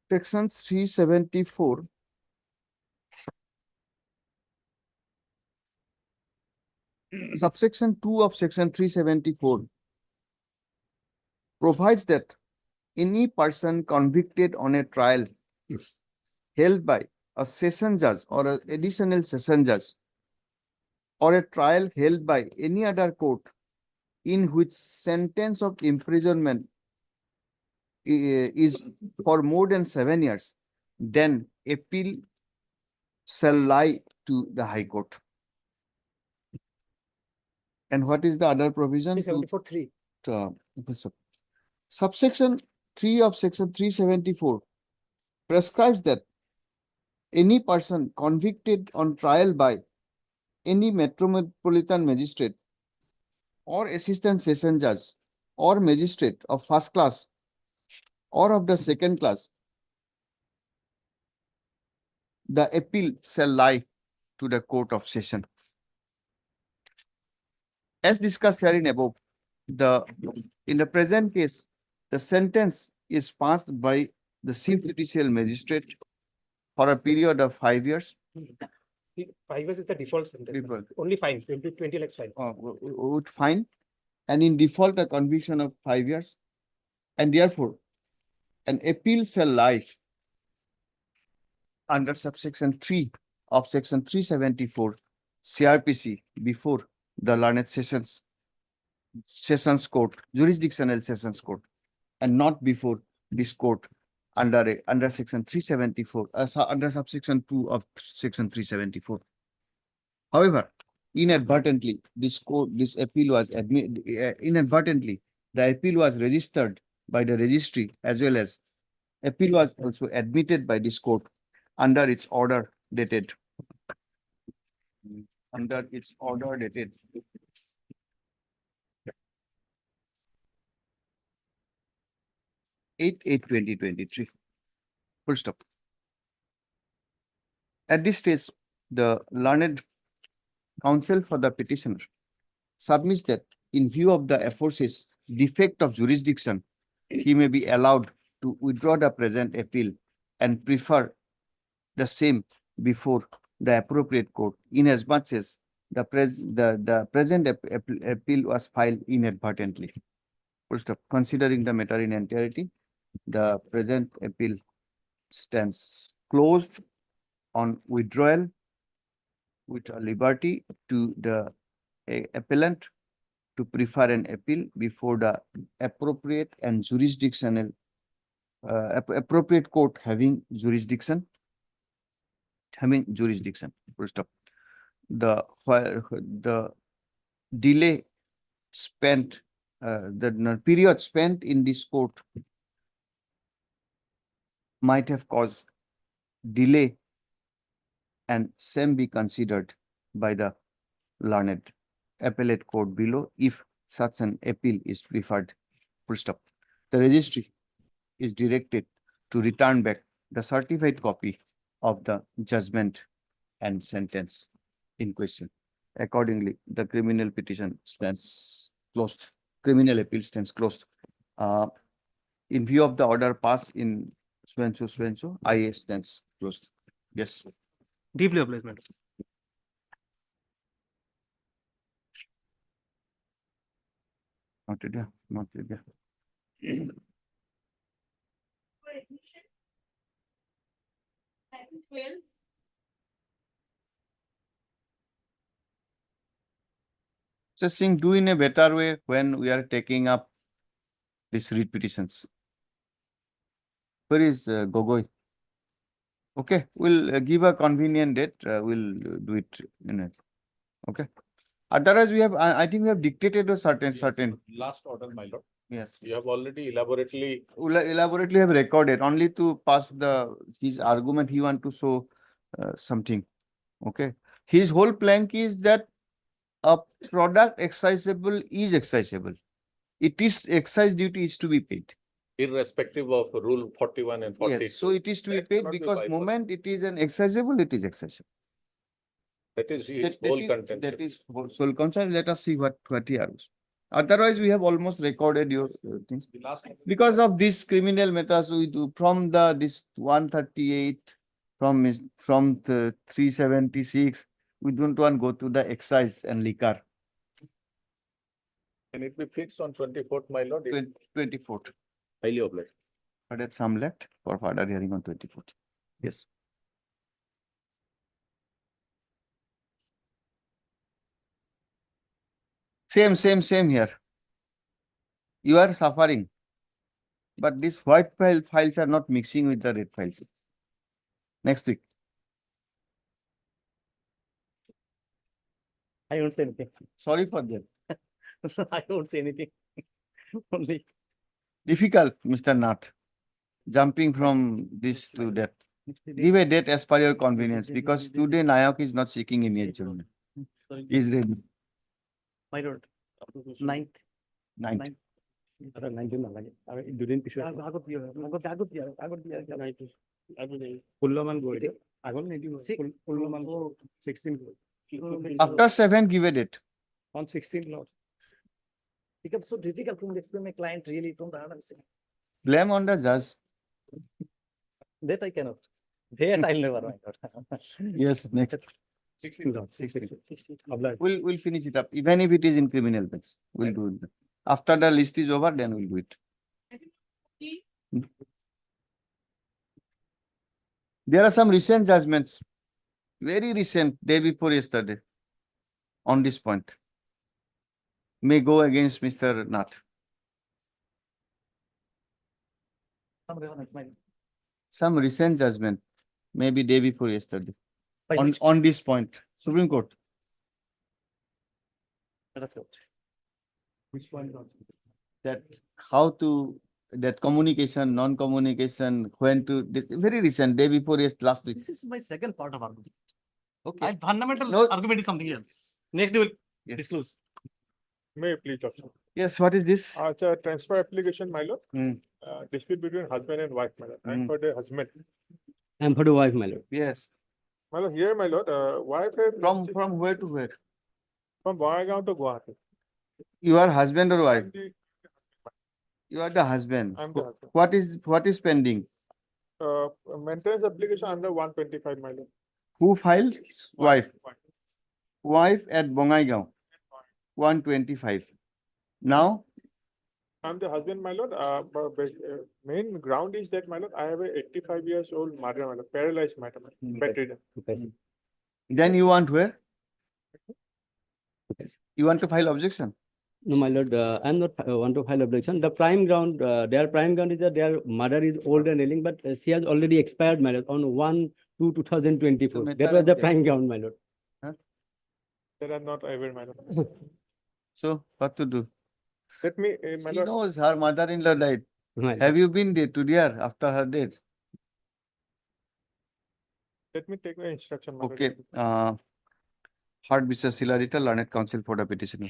Section 374 subsection 2 of section 374 provides that any person convicted on a trial held by a session judge or an additional session judge or a trial held by any other court in which sentence of imprisonment is for more than 7 years, then appeal shall lie to the High Court. And what is the other provision? 374(3). Subsection 3 of section 374 prescribes that any person convicted on trial by any metropolitan magistrate or assistant session judge or magistrate of first class or of the second class, the appeal shall lie to the Court of Session. As discussed here in above, in the present case, the sentence is passed by the Chief Judicial Magistrate for a period of 5 years. 5 years is the default sentence. Default. Only fine, 20 lakhs fine. Would fine, and in default, a conviction of 5 years. And therefore, an appeal shall lie under subsection 3 of section 374 CRPC before the learned sessions court, jurisdictional sessions court, and not before this court under section 374, under subsection 2 of section 374. However, inadvertently, this appeal was inadvertently, the appeal was registered by the registry, as well as appeal was also admitted by this court under its order dated 8/8/2023. Full stop. At this stage, the learned counsel for the petitioner submits that in view of the aforesaid defect of jurisdiction, he may be allowed to withdraw the present appeal and prefer the same before the appropriate court, inasmuch as the present appeal was filed inadvertently. Full stop. Considering the matter in entirety, the present appeal stands closed on withdrawal with a liberty to the appellant to prefer an appeal before the appropriate and jurisdictional appropriate court having jurisdiction. Full stop. The delay spent, the period spent in this court might have caused delay, and same be considered by the learned appellate court below if such an appeal is preferred. Full stop. The registry is directed to return back the certified copy of the judgment and sentence in question. Accordingly, the criminal petition stands closed. Criminal appeal stands closed. In view of the order passed in so IA stands closed. Yes. Deeply obliged, madam. Noted, yeah, noted, yeah. Just saying, do in a better way when we are taking up these read petitions. Where is Gogoi? Okay, we'll give a convenient date. We'll do it in it. Okay. Otherwise, we have. I think we have dictated a certain. Last order, my lord. Yes. You have already elaborately. Elaborately have recorded only to pass his argument. He want to show something. Okay. His whole plank is that a product excisable is excisable. It is excise duty is to be paid. Irrespective of rule 41 and 42. Yes, so it is to be paid because moment it is an excisable, it is excisable. That is his whole content. That is sole concern. Let us see what he argues. Otherwise, we have almost recorded your things. Because of this criminal matters, we do from this 138 from the 376. We don't want to go to the excise and liquor. Can it be fixed on 24th, my lord? 24th. Highly obliged. But that's some left for further hearing on 24th. Yes. Same here. You are suffering, but these white files are not mixing with the red files. Next week. I won't say anything. Sorry for that. I won't say anything. Only. Difficult, Mr. Nath, jumping from this to that. Give a date as per your convenience, because today Nayak is not seeking any adjournment. is ready. My lord, ninth. Ninth. দুদিন পিছত আগত দিয়ে আগত 16 মান গৈ আগত নিদিব 16 মান 16 After 7, give a date. on 16 Lord. Becomes so difficult for me to explain my client really from the understanding. Blame on the judge. That I cannot. That I'll never mind. Yes, next. 16 Lord. 16. We'll finish it up. Even if it is in criminal bench, we'll do it. After the list is over, then we'll do it. There are some recent judgments, very recent, day before yesterday, on this point. May go against Mr. Nath. Some recent judgment, maybe day before yesterday, on this point, Supreme Court. Which one? That how to, that communication, non-communication, when to, this very recent, day before last week. This is my second part of argument. Okay. And fundamental No. argument is something else. Next we will Yes. disclose. May I please, Doctor? Yes, what is this? Acha, transfer application, my lord. Hmm. Dispute between husband and wife, my lord. I'm Hmm. for the husband. I'm for the wife, my lord. Yes. My lord, here, my lord, wife have From where to where? from Bangladesh to Guwahati. You are husband or wife? I'm the- You are the husband. I'm the husband. What is pending? Maintenance application under 125, my lord. Who filed? Wife. Wife at Bongaigaon, 125. Now, I'm the husband, my lord. Main ground is that, my lord, I have a 85 years old mother, my lord, paralyzed mother, bedridden. then you want where? You want to file objection? No, my lord, I'm not want to file objection. The prime ground, their prime ground is that their mother is old and ailing, but she has already expired, my lord, on 1/2/2024. So, That was the Meta- prime ground, my lord. That are not aware, my lord. So, what to do? Let me, my She lord, knows her mother-in-law died. My lord. Have you been there to there after her death? let me take my instruction, my lord. Okay, Hart Mr. Silarita, learned counsel for the petitioner.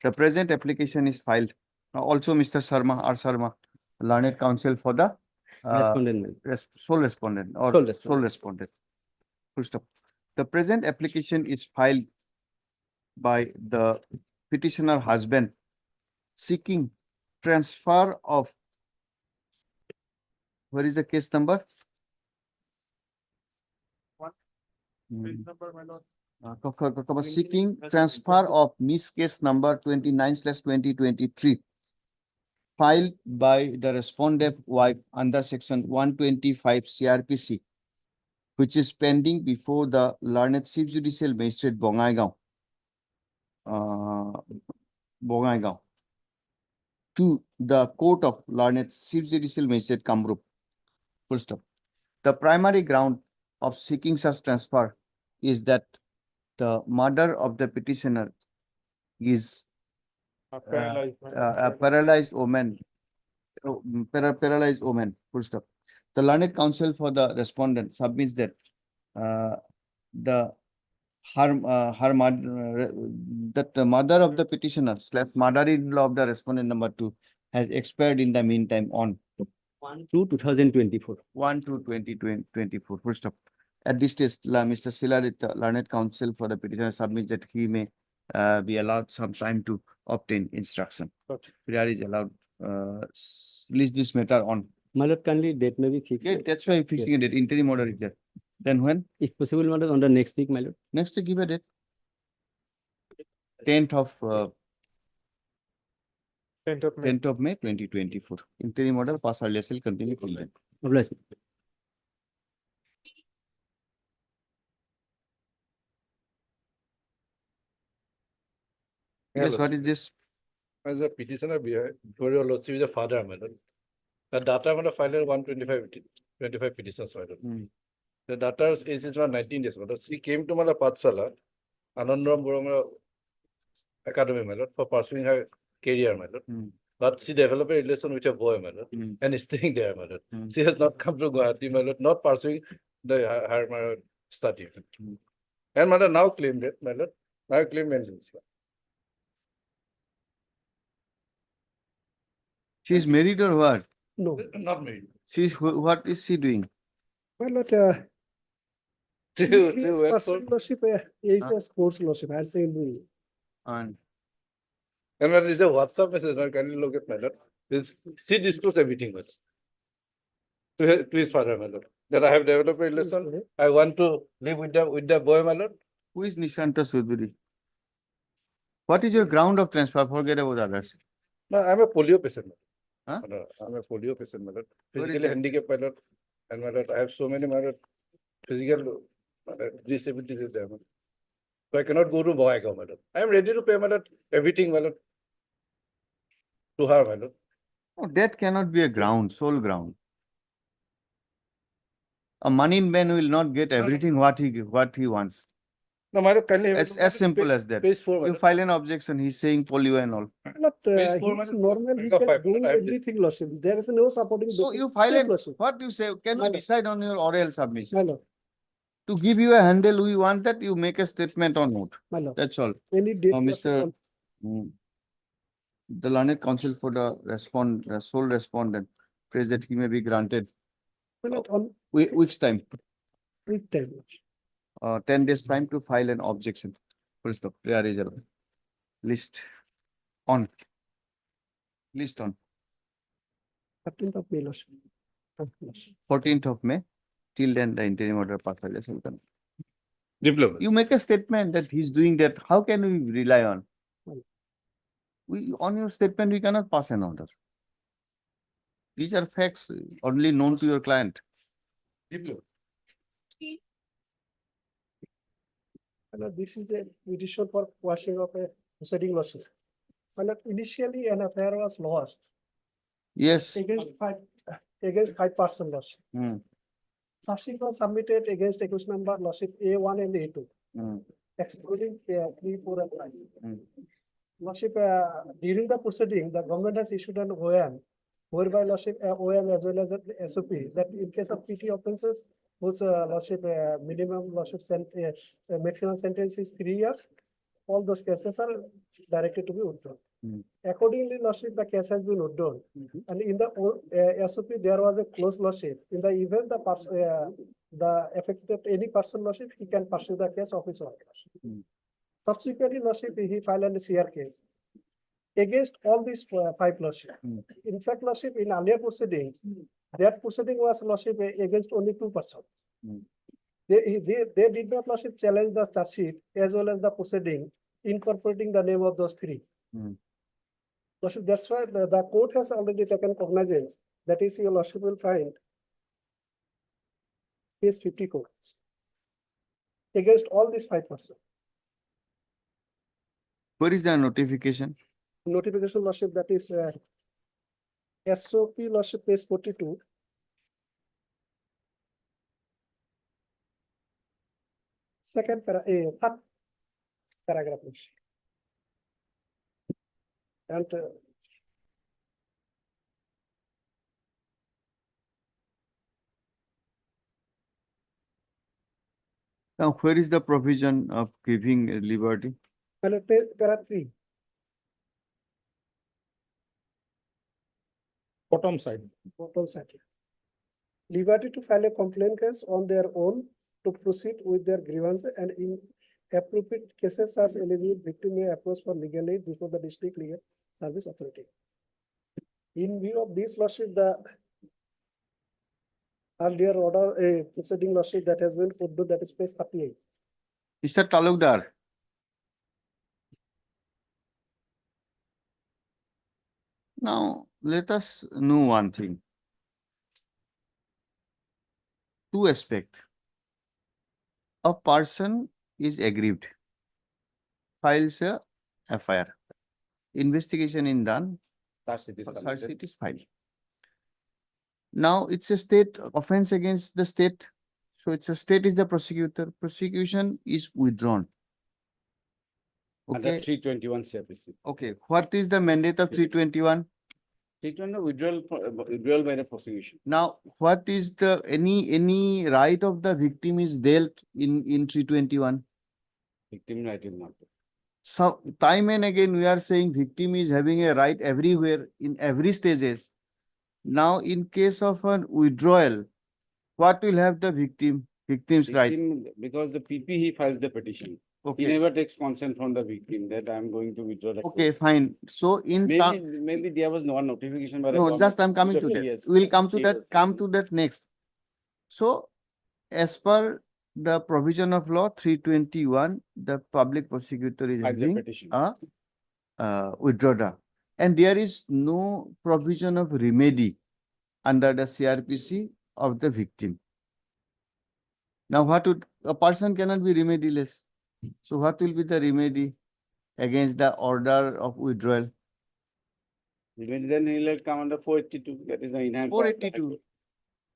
The present application is filed. Also, Mr. Sharma, R. Sharma, learned counsel for the Respondent, my lord. sole respondent or Sole respondent. sole respondent. Full stop. The present application is filed by the petitioner husband seeking transfer of, where is the case number? Page number, my lord. Seeking transfer of Miss Case number 29/2023 filed by the respondent wife under section 125 CRPC, which is pending before the learned Chief Judicial Magistrate Bongaigaon, to the Court of Learned Chief Judicial Magistrate Kamrup. Full stop. The primary ground of seeking such transfer is that the mother of the petitioner is Paralyzed, my lord. a paralyzed woman, paralyzed woman, full stop. The learned counsel for the respondent submits that that the mother of the petitioner / mother-in-law of the respondent number 2 has expired in the meantime on 1/2/2024. 1/2/2024, full stop. At this stage, Mr. Silarita, learned counsel for the petitioner submits that he may be allowed some time to obtain instruction. Okay. Prayer is allowed, list this matter on. My lord, kindly date may be fixed. Yeah, that's why fixing a date, interim order is there. Then when? If possible, my lord, on the next week, my lord. Next week, give a date. 10th of 10th of May. 2024. Interim order pass earlier shall continue from then. Obliged. Yes, what is this? As a petitioner, before your lordship is a father, my lord. The data man filed 125 petitions, my lord. Hmm. The data is around 19 days, my lord. She came to my Pathsala, Anandram Burma Academy, my lord, for pursuing her career, my lord. Hmm. But she developed a relation with a boy, my lord, Hmm. and is staying there, my lord. Hmm. She has not come to Guwahati, my lord, not pursuing her my lord, study. Hmm. And my lord now claimed it, my lord. I have claimed maintenance. She's married or what? No, Not married. What is she doing? my lord, She his went first for, lordship is Huh? a sports lordship, higher secondary. And and when it's a WhatsApp message, now can you look at my lord? She disclosed everything much. To his father, my lord, that I have developed a relation. I want to live with the boy, my lord. who is Nishanta Sudhuri? What is your ground of transfer? Forget about others. No, I'm a polio patient. Huh? My lord. I'm a polio patient, my lord. Where is Physically that? handicapped, my lord. And my lord, I have so many, my lord, physical disabilities is there, my lord. So I cannot go to Boyaga, my lord. I am ready to pay, my lord, everything, my lord, to her, my lord. No, that cannot be a ground, sole ground. A money man will not get everything what he wants. No, my lord, kindly have a As look, my lord. simple Page- as that. Page 4, my You lord. file an objection, he's saying polio and all. Not, Page 4, my he's lord. normal, he Paragraph can 5, do my lord, I have this. everything lordship. There is no supporting. So you document. file Yes, an, lordship. what you say, can My we lord. decide on your oral submission? My lord, To give you a handle, we want that you make a statement or note. my lord. That's all. Any date. Mr. The learned counsel for the sole respondent prays that he may be granted My lord, on week's time, week time. 10 days time to file an objection. Full stop. Prayer is allowed. List on. List on. 13th of May, lordship. Lordship. 14th of May. Till then, the interim order passed. Diploma. You make a statement that he's doing that. How can we rely on? On your statement, we cannot pass an order. These are facts only known to your client. Diploma. My lord, this is a petition for quashing of a proceeding lordship. My lord, initially an affair was lost Yes. against five person lordship. Hmm. Subsequent submitted against accused member lordship A1 and A2, Hmm. excluding 3, 4 and 5. Hmm. Lordship, during the proceeding, the government has issued an OM, whereby lordship, OM as well as a SOP, that in case of PT offences, whose lordship, minimum lordship, maximum sentence is 3 years, all those cases are directed to be withdrawn. Hmm. Accordingly, lordship, the case has been withdrawn. And in the SOP, there was a close lordship. In the event the affected any person lordship, he can pursue the case of his own. Subsequently, lordship, he filed a CR case against all these five lordship. In fact, lordship, in earlier proceeding, that proceeding was lordship against only 2 persons. They did not lordship challenge the charge sheet as well as the proceeding, incorporating the name of those 3. Lordship, that's why the court has already taken cognizance. That is, your lordship will find case 54 against all these 5 persons. Where is the notification? Notification, lordship, that is SOP, lordship, page 42. Third paragraph. Lordship. And Now, where is the provision of giving liberty? para 3. Bottom side. Bottom side. Liberty to file a complaint case on their own to proceed with their grievance, and in appropriate cases such eligible victim may approach for legal aid before the district legal service authority. In view of this lordship, the earlier order, a proceeding lordship that has been put to, that is page 38. Mr. Talukdar. Now, let us know one thing. 2 aspects. A person is aggrieved, files a FIR. Investigation is done, charge sheet is filed. Now, it's a state offense against the state. So it's a state is the prosecutor. Prosecution is withdrawn. Under Okay. 321 CRPC. Okay. What is the mandate of 321? 321 withdrawal by the prosecution. Now, what is the any right of the victim is dealt in 321? Victim right is not. So time and again, we are saying victim is having a right everywhere in every stages. Now, in case of an withdrawal, what will have the victim's right? Victim, because the PP, he files the petition. He Okay, never takes consent from the victim that I am going to withdraw the okay, case. fine. So in Maybe there was no notification by the no, government. just I'm coming to Definitely, that. yes. We'll come to She that, was- next. So as per the provision of law 321, the public prosecutor is Files a having petition. a withdrawal. And there is no provision of remedy under the CRPC of the victim. Now, a person cannot be remediless. So what will be the remedy against the order of withdrawal? Then he'll come under 482, that is the enhanced. 482.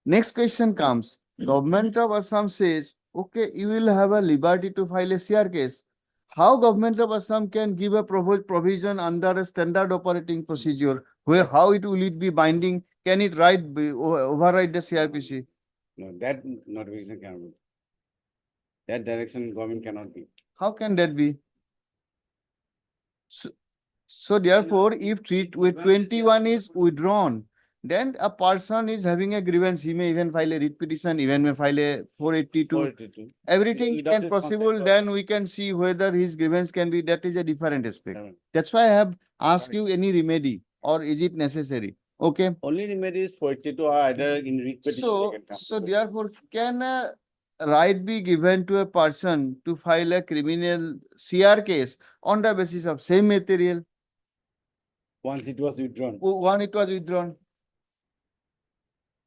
Next question comes. Government of Assam says, okay, you will have a liberty to file a CR case. How government of Assam can give a provision under a standard operating procedure where how will it be binding? Can it override the CRPC? No, that notification cannot be. That direction government cannot be. How can that be? So therefore, if 21 is withdrawn, then a person is having a grievance. He may even file a writ petition, even may file a 482. 482. Everything Without can his possible, consent. then we can see whether his grievance can be, that is a different aspect. That's why I have asked you any remedy or is it necessary? Okay. Only remedy is 482 or either in writ petition. So, they can come. so therefore, can a right be given to a person to file a criminal CR case on the basis of same material? Once it was withdrawn. One, it was withdrawn.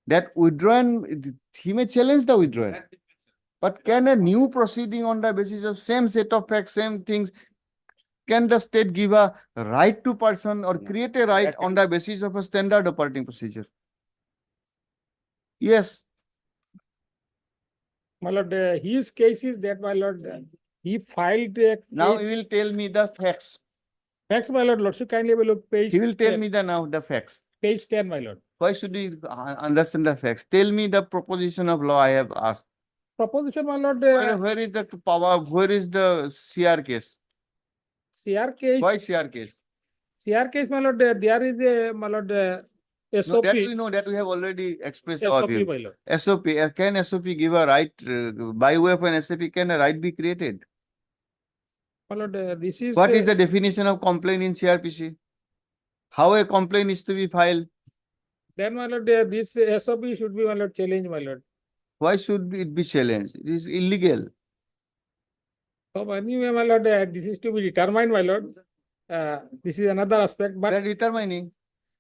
That withdrawn, he may challenge the withdrawal. But can a new proceeding on the basis of same set of facts, same things, can the state give a right to person or create a right on the basis of a standard operating procedure? Yes. My lord, his case is that, my lord, he filed a Now case- he will tell me the facts. Facts, my lord, lordship, kindly have a look, page. He will tell 10, me the facts. Page 10, my lord. Why should he understand the facts? Tell me the proposition of law I have asked. Proposition, my lord, Where is the power? Where is the CR case? CR case. Why CR case? CR case, my lord, there is a, my lord, No, SOP. that we know, that we have already expressed our SOP, view. my lord. SOP, can SOP give a right, by way of an SOP, can a right be created? My lord, this is. What is the definition of complaint in CRPC? How a complaint is to be filed? Then, my lord, this SOP should be, my lord, challenged, my lord. Why should it be challenged? It is illegal. So anyway, my lord, this is to be determined, my lord. This is another aspect, but. They are determining.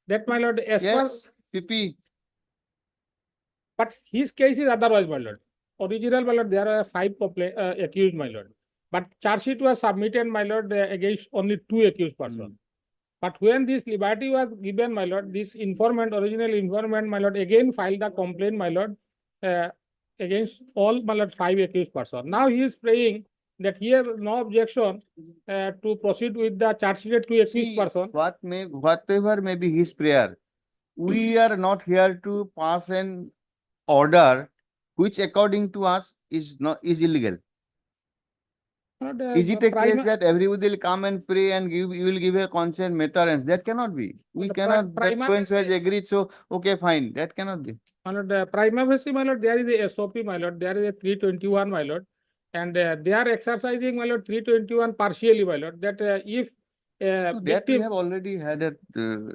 That, my lord, as per. Yes, PP. But his case is otherwise, my lord. Original, my lord, there are 5 accused, my lord. But charge sheet was submitted, my lord, against only 2 accused persons. But when this liberty was given, my lord, this informant, original informant, my lord, again filed the complaint, my lord, against all, my lord, 5 accused persons. Now he is praying that he has no objection to proceed with the charge sheet to accused person. Whatever may be his prayer, we are not here to pass an order which according to us is illegal. Is it a case that everybody will come and pray and you will give a consent metterance? That cannot be. We cannot, that so and so has agreed, so okay, fine. That cannot be. My lord, prima facie, my lord, there is a SOP, my lord, there is a 321, my lord, and they are exercising, my lord, 321 partially, my lord, that if That we have already had a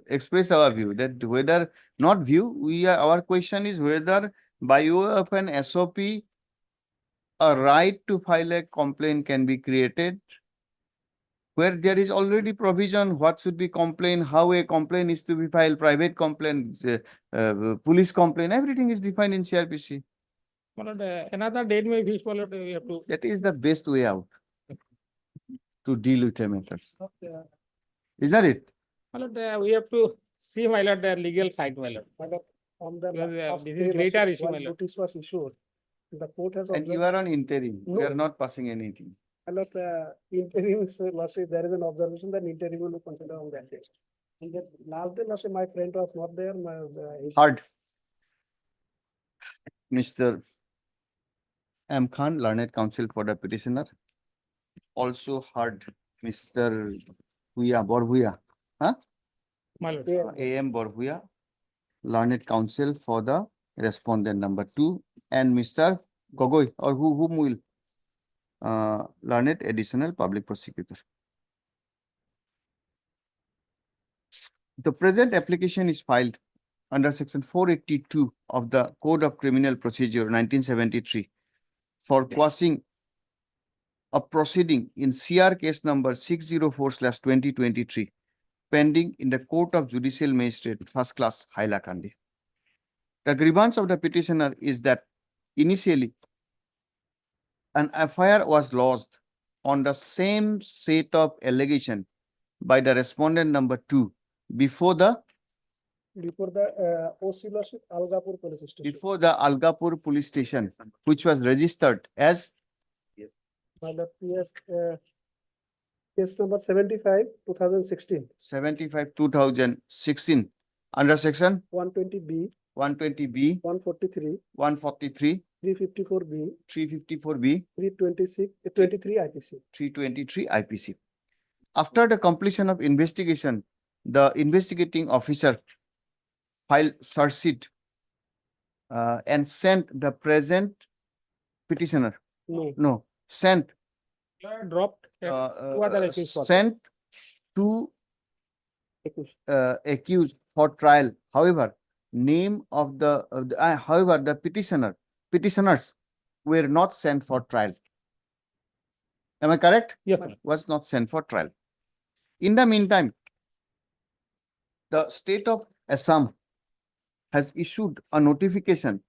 express our view that whether not view, our question is whether by way of an SOP, a right to file a complaint can be created where there is already provision what should be complained, how a complaint is to be filed, private complaint, police complaint, everything is defined in CRPC. My lord, another date may be, my lord, we have to. That is the best way out to deal with the matters. Is that it? My lord, we have to see, my lord, the legal side, my lord. My lord, on the Because, last this day, is greater lordship, issue, while my lord. notice was issued, the court has. And you are on interim. We No. are not passing anything. My lord, interim, lordship, there is an observation that interim will be considered on that day. And that last day, lordship, my friend was not there, Hard. Mr. M. Khan, learned counsel for the petitioner, also heard Mr. Bhuya, Borbhuya, huh? My lord. A.M. Borbhuya, learned counsel for the respondent number 2, and Mr. Gogoi, or whom will learned additional public prosecutor. The present application is filed under section 482 of the Code of Criminal Procedure 1973 for quashing a proceeding in CR case number 604/2023 pending in the Court of Judicial Magistrate First Class Hailakandi. The grievance of the petitioner is that initially an FIR was lodged on the same set of allegation by the respondent number 2 before the OC Lordship, Algapur Police Station. before the Algapur Police Station, which was registered as My lord, case number 75, 2016, 75/2016 under section 120B, 120B, 143, 143, 354B, 354B, 326, 23 IPC. 323 IPC. After the completion of investigation, the investigating officer filed search sheet and sent the present petitioner. No. Sent Dropped. Two other accused persons. sent to accused for trial. However, name of the however the petitioners were not sent for trial. Am I correct? Yes, sir. Was not sent for trial. In the meantime, the state of Assam has issued a notification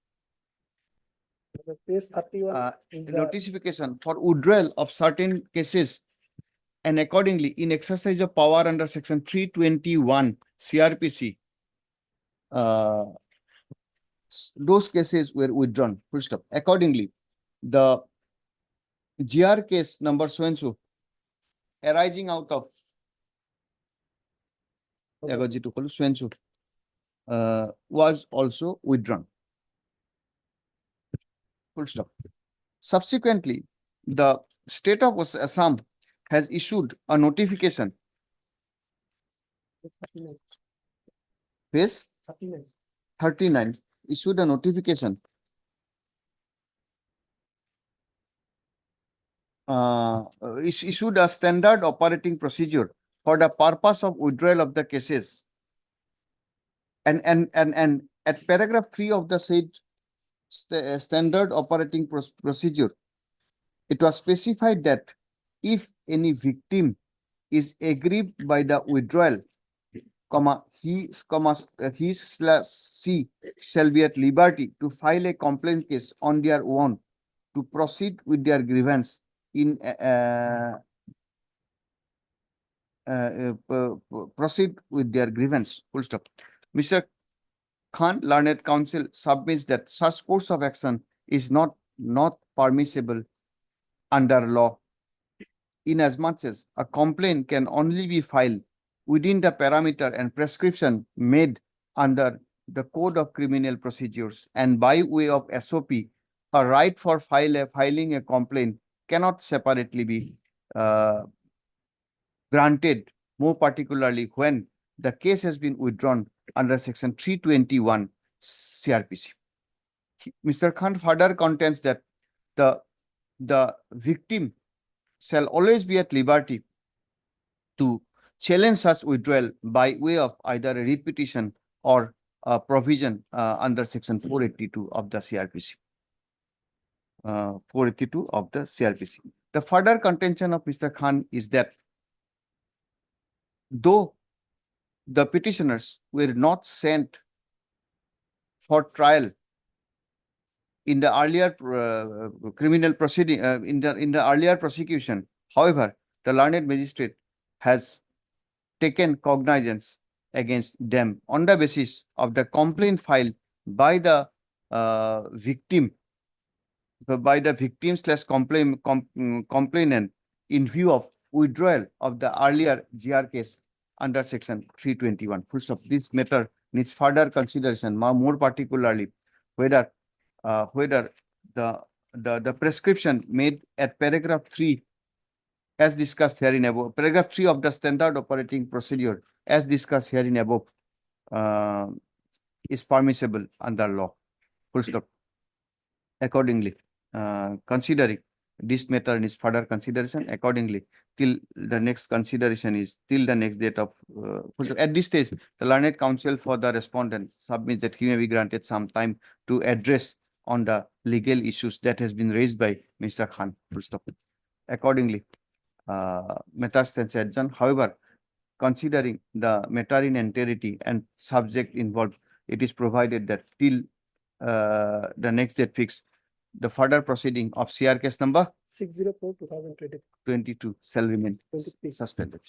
Case 31 is the notification for withdrawal of certain cases, and accordingly in exercise of power under section 321 CRPC, those cases were withdrawn. Full stop. Accordingly, the GR case number so and so arising out of was also withdrawn. Full stop. Subsequently, the state of Assam has issued a notification. Page 39 issued a notification issued a standard operating procedure for the purpose of withdrawal of the cases. And at paragraph 3 of the said standard operating procedure, it was specified that if any victim is aggrieved by the withdrawal, he/she shall be at liberty to file a complaint case on their own to proceed with their grievance in proceed with their grievance. Full stop. Mr. Khan, learned counsel, submits that such course of action is not permissible under law, inasmuch as a complaint can only be filed within the parameter and prescription made under the Code of Criminal Procedures, and by way of SOP, a right for filing a complaint cannot separately be granted, more particularly when the case has been withdrawn under section 321 CRPC. Mr. Khan further contends that the victim shall always be at liberty to challenge such withdrawal by way of either a repetition or a provision under section 482 of the CRPC. 482 of the CRPC. The further contention of Mr. Khan is that though the petitioners were not sent for trial in the earlier criminal proceeding, in the earlier prosecution, however, the learned magistrate has taken cognizance against them on the basis of the complaint filed by the victim complainant in view of withdrawal of the earlier GR case under section 321. Full stop. This matter needs further consideration, more particularly whether the prescription made at paragraph 3 as discussed here in above, paragraph 3 of the standard operating procedure, as discussed here in above, is permissible under law. Full stop. Accordingly, considering this matter in its further consideration, accordingly, till the next consideration is till the next date of, at this stage, the learned counsel for the respondent submits that he may be granted some time to address on the legal issues that has been raised by Mr. Khan. Full stop. Accordingly, matter stands adjourned. However, considering the matter in entirety and subject involved, it is provided that till the next date fixed, the further proceeding of CR case number 604/2022. shall remain suspended.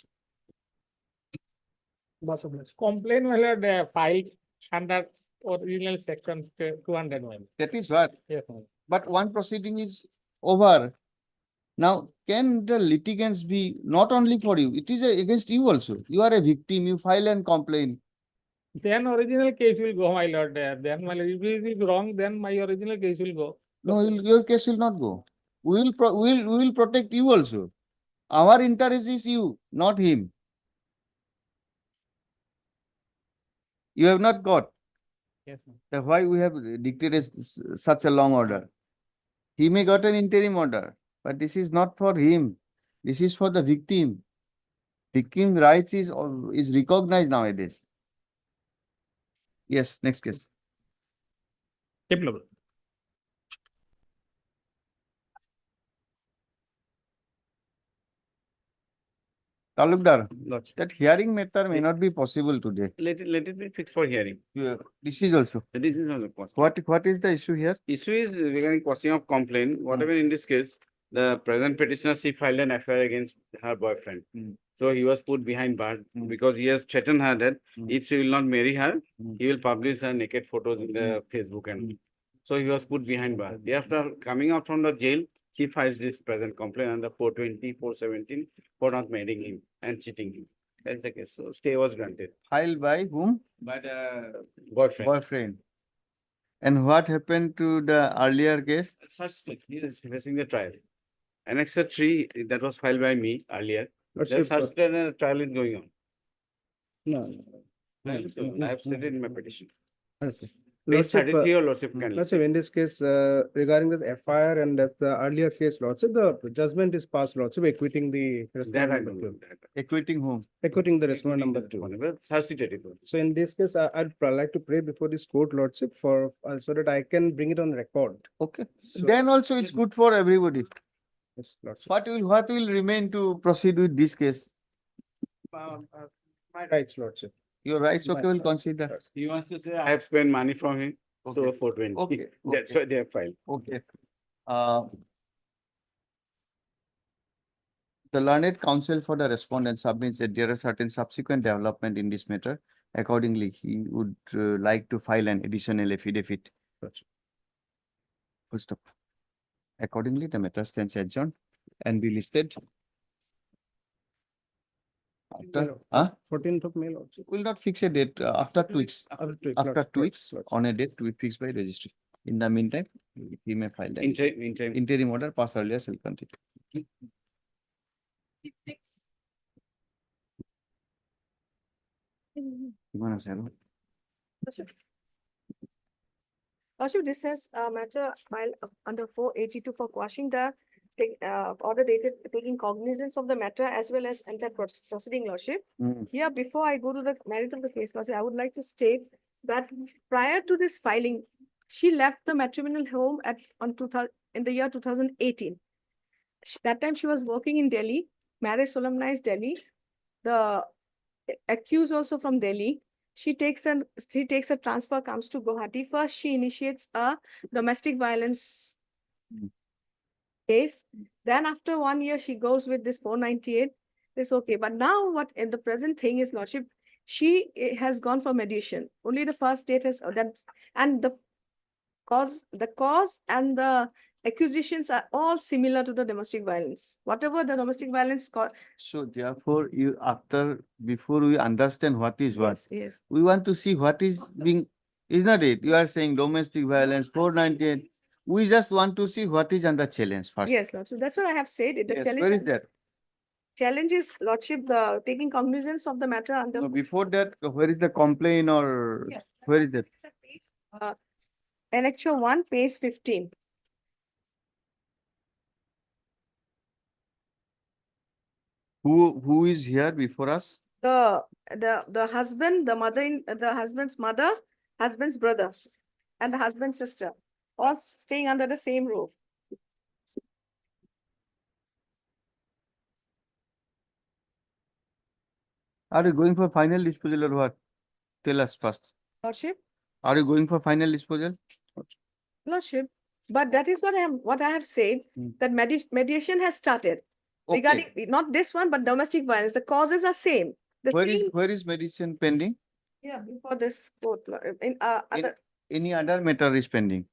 Much obliged. Complaint, my lord, filed under original section 201. That is what, Yes, my lord. but one proceeding is over. Now, can the litigants be not only for you, it is against you also. You are a victim, you file and complain. Then original case will go, my lord. Then my lord, if it is wrong, then my original case will go. No, your case will not go. We will protect you also. Our interest is you, not him. You have not got. Yes, ma'am. That's why we have dictated such a long order. He may got an interim order, but this is not for him. This is for the victim. Victim rights is recognized nowadays. Yes, next case. Deplorable. Talukdar, Lordship. that hearing matter may not be possible today. Let it be fixed for hearing. This is also. This is also possible. What is the issue here? Issue is regarding question of complaint, whatever in this case, the present petitioner, she filed an affair against her boyfriend. So he was put behind bars because he has threatened her that if she will not marry her, he will publish her naked photos in the Facebook and so he was put behind bars. After coming out from the jail, he files this present complaint under 420, 417 for not marrying him and cheating him. That's the case. So stay was granted. Filed by whom? By the boyfriend. Boyfriend. And what happened to the earlier case? He is facing the trial. Annexure 3 that was filed by me earlier. Lordship, Such trial is going on. No. I have stated in my petition. Understood. Page Lordship, 33 or Lordship can. Lordship, in this case, regarding this FIR and that the earlier case, Lordship, the judgment is passed, Lordship, acquitting the That respondent I number don't two. know. Acquitting whom? Acquitting the respondent number two. Whenever suscitated. So in this case, I'd like to pray before this court, Lordship, for so that I can bring it on record. Okay. So- Then also it's good for everybody. Yes, Lordship. What will remain to proceed with this case? My rights, Lordship. Your rights, okay, My will rights. consider. He wants to say, I have spent money from him. So Okay. 420. Okay, That's okay. why they have filed. Okay. The learned counsel for the respondent submits that there are certain subsequent development in this matter. Accordingly, he would like to file an additional affidavit. Full stop. Accordingly, the matter stands adjourned and be listed. After, 14th of May, Lordship. we'll not fix a date after 2 weeks. After 2 weeks, After Lordship, 2 weeks, Lordship. on a date to be fixed by registry. In the meantime, he may file the interim order, pass earlier, shall continue. Lordship, this says matter filed under 482 for quashing the order dated taking cognizance of the matter as well as entire proceeding, Lordship. Here, before I go to the merit of the case, Lordship, I would like to state that prior to this filing, she left the matrimonial home in the year 2018. That time she was working in Delhi, marriage solemnized Delhi. The accused also from Delhi. She takes a transfer, comes to Guwahati. First, she initiates a domestic violence case. Then after 1 year, she goes with this 498. It's okay. But now what in the present thing is, Lordship, she has gone for mediation. Only the first date has that, and the cause and the accusations are all similar to the domestic violence. Whatever the domestic violence So therefore, before we understand what is what, yes. we want to see what is being, is not it? You are saying domestic violence, 498. We just want to see what is under challenge first. Yes, Lord. So that's what I have said. The Yes, challenge. where is that? challenge is lordship, taking cognizance of the matter under. No, before that, where is the complaint or Yeah. where is that? Annexure 1, page 15. Who is here before us? The husband, the husband's mother, husband's brother, and the husband's sister, all staying under the same roof. Are you going for final disposal or what? Tell us first. Lordship, Are you going for final disposal? lordship, but that is what I have said, that mediation has started. Okay. Regarding, not this one, but domestic violence, the causes are same. The same, Where is medicine pending? yeah, before this court, Any other matter is pending?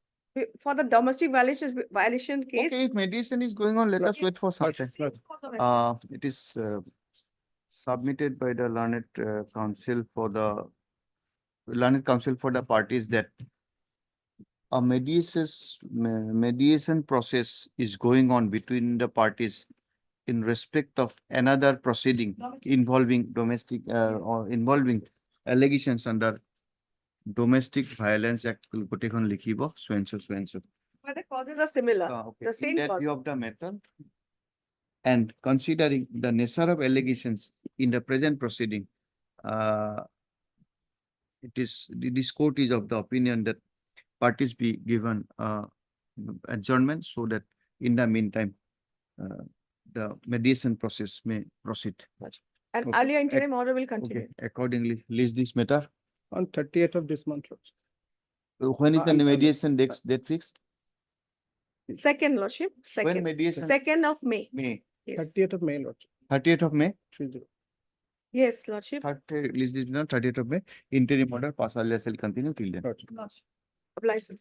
for the domestic violation case. Okay, if mediation is going on, let us wait for some time. It is submitted by the learned counsel for the parties that a mediation process is going on between the parties in respect of another proceeding involving domestic or involving allegations under Domestic Violence Act gotekhon likhibo so and so. But the causes are similar, Okay. the In same that cause. view of the matter and considering the nature of allegations in the present proceeding, this court is of the opinion that parties be given adjournment so that in the meantime the mediation process may proceed. And Okay. earlier interim order will continue. Okay, accordingly, list this matter. On 30th of this month. When is the mediation date fixed? Second, lordship, second. mediation? 2nd of May. May. Yes, 30th of May, Lordship. 30th of May? 30. yes, lordship. List this matter, 30th of May. Interim order pass earlier shall continue till then. Lordship. Obliged.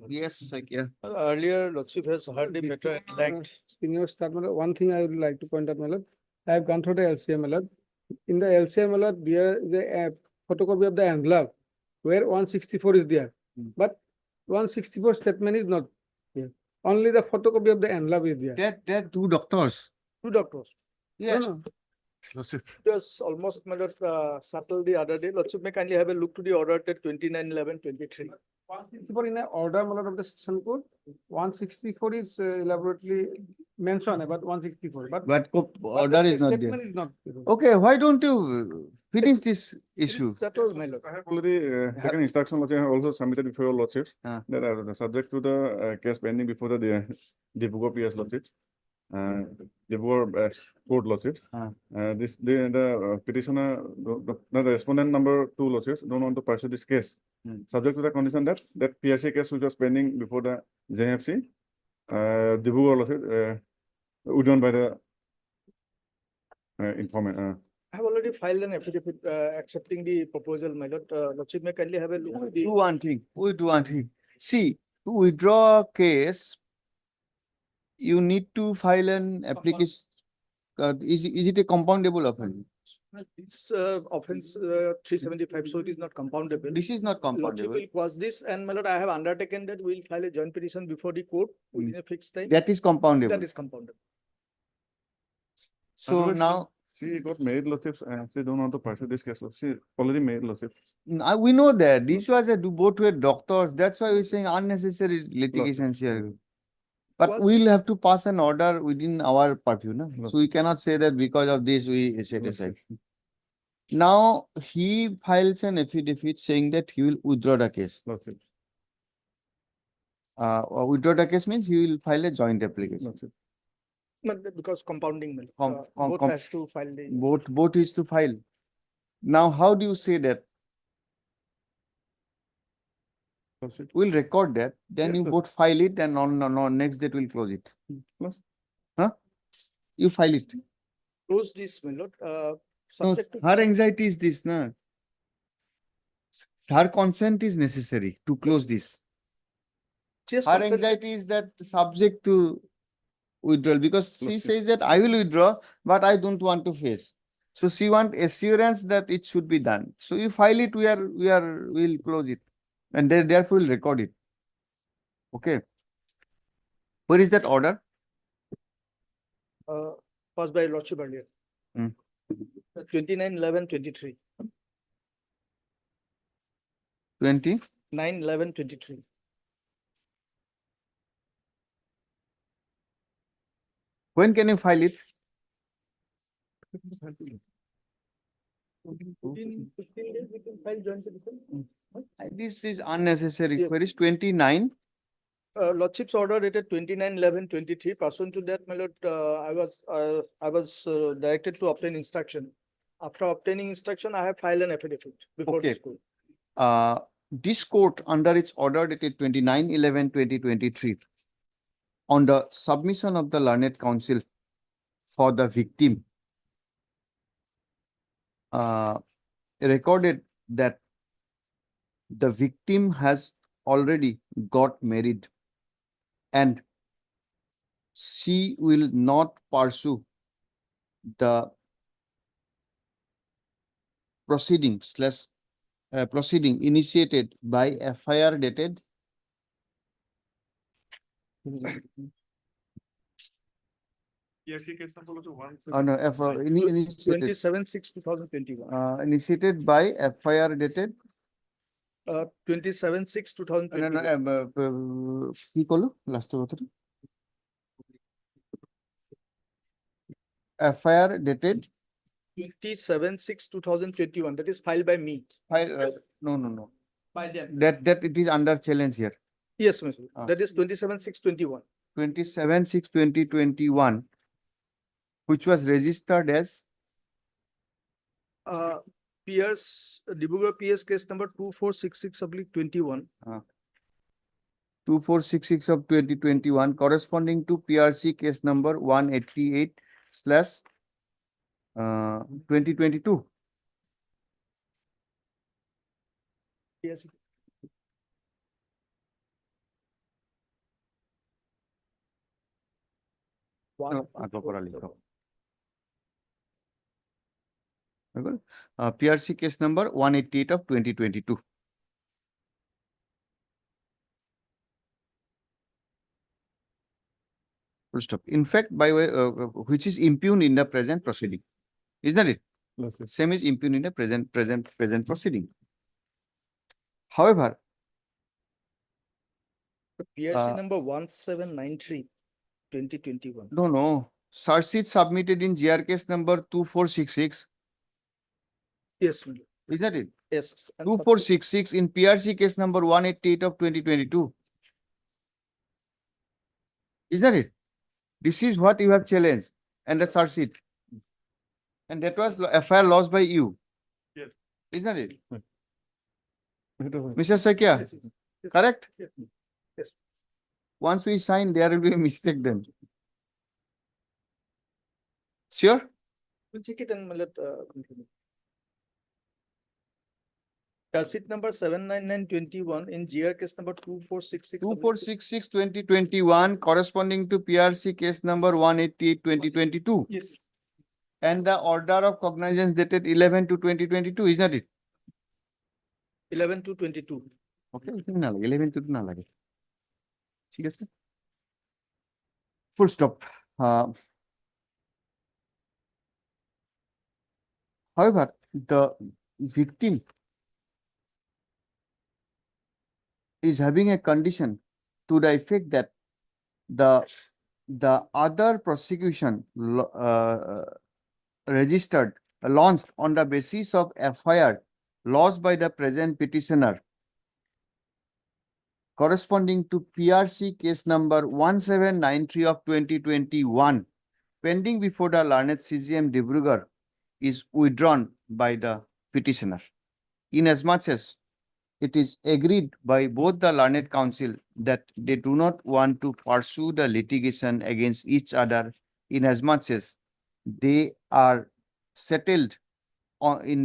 Yes, yeah. Earlier, Lordship has heard the matter like. Senior staff, one thing I would like to point out, Malad, I have gone through the LCM, Malad. In the LCM, Malad, there is a photocopy of the envelope where 164 is there, but 164 statement is not there. Only the photocopy of the envelope is there. That two doctors. Two doctors. Yes. No, no. Just almost settled the other day. Lordship may kindly have a look to the order at 29/11/23. 164 in the order Malad, of the session code. 164 is elaborately mentioned about 164, But order the is not there. statement is not there. Okay, why don't you finish this issue? Settled, my lord. I have already taken instruction, Lordship. I have also submitted before your Lordship Ah. that subject to the case pending before the Dipugo PS Lordship. Dipugo court Lordship. Ah. The petitioner, the respondent number 2 Lordships don't want to pursue this case. Subject to the condition that PSA case which was pending before the JFC, Dipugo Lordship, withdrawn by the informant. I have already filed an affidavit accepting the proposal, my lord. Lordship may kindly have a look at the. Do one thing. We do one thing. See, to withdraw a case, you need to file an application. Is it a compoundable offense? It's offense 375, so it is not compoundable. This is not Lordship compoundable. will cause this, and my lord, I have undertaken that we will file a joint petition before the court within a fixed time. That is compoundable. That is compoundable. So Otherwise, now, she got married Lordships and she don't want to pursue this case. She already married Lordships. we know that this was both were doctors. That's why we're saying unnecessary litigation here. But we'll have to pass an order within our purview, no? So we cannot say that because of this we set aside. Now he files an affidavit saying that he will withdraw the case. Lordship. Withdraw the case means he will file a joint application. Lordship. But because compounding, my lord, both has to file the. Both is to file. Now, how do you say that? Lordship. We'll record that, then Yes, you sir. both file it and on next date we'll close it. Yes. Huh? You file it. Close this, my lord, No, subject to. her anxiety is this, na? Her consent is necessary to close this. She has Her consented. anxiety is that subject to withdrawal because she Lordship. says that I will withdraw, but I don't want to face. So she want assurance that it should be done. So you file it, we'll close it. And therefore we'll record it. Okay. Where is that order? Passed by Lordship earlier. Hmm. 29/11/23. 20? 9/11/23. When can you file it? 15 days we can file joint petition. This is unnecessary. Yes. Where is 29? Lordship's order dated 29/11/23. Pursuant to that, my lord, I was directed to obtain instruction. After obtaining instruction, I have filed an affidavit before Okay. this court. This court, under its order dated 29/11/2023, on the submission of the learned counsel for the victim, recorded that the victim has already got married and she will not pursue the proceeding initiated by FIR dated initiated 27/6/2021. initiated by FIR dated 27/6/2021. কি করলো last কথাটা FIR dated 27/6/2021. That is filed by me. no. By them. That it is under challenge here. Yes, Mr. That is 27/6/21. 27/6/2021, which was registered as PS, Dibrugarh PS case number 2466/21. 2466 of 2021, corresponding to PRC case number 188/2022. Yes. PRC case number 188 of 2022. Full stop. In fact, by way, which is impugned in the present proceeding, isn't it? Yes, yes. Same is impugned in the present proceeding. However, PRC number 1793/2021. no. Search sheet submitted in GR case number 2466, Yes, my lord. isn't it? Yes. And 2466 in PRC case number 188 of 2022. Isn't it? This is what you have challenged and the search sheet. And that was FIR lost by you. Yes. Isn't it? Mr. Mr. Sakia, Yes, yes, yes. correct? Yes. Yes. Once we sign, there will be a mistake then. Sure? We'll check it and let continue. Charge sheet number 799/21 in GR case number 2466. 2466/2021, corresponding to PRC case number 188/2022. Yes. And the order of cognizance dated 11/2/2022, isn't it? 11/2/22. Okay, 11/2 না লাগে। ঠিক আছে? Full stop. However, the victim is having a condition to the effect that the other prosecution registered, launched on the basis of FIR lodged by the present petitioner, corresponding to PRC case number 1793 of 2021, pending before the learned CGM Dibrugarh, is withdrawn by the petitioner, inasmuch as it is agreed by both the learned counsel that they do not want to pursue the litigation against each other, inasmuch as they are settled in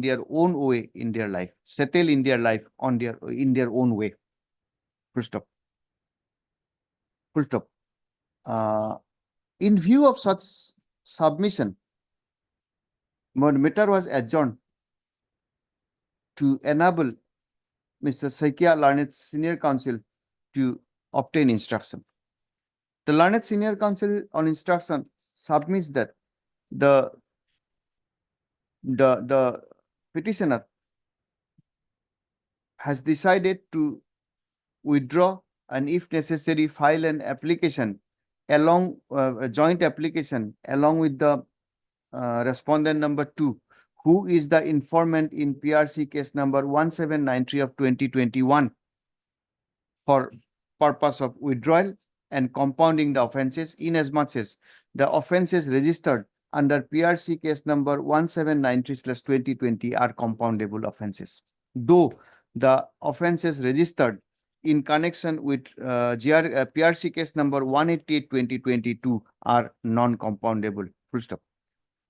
their own way in their life, settle in their life in their own way. Full stop. Full stop. In view of such submission, matter was adjourned to enable Mr. Sakia, learned senior counsel, to obtain instruction. The learned senior counsel on instruction submits that the petitioner has decided to withdraw and if necessary file an application along a joint application along with the respondent number 2, who is the informant in PRC case number 1793 of 2021 for purpose of withdrawal and compounding the offences inasmuch as the offences registered under PRC case number 1793/2020 are compoundable offences. Though the offences registered in connection with PRC case number 188/2022 are non-compoundable. Full stop.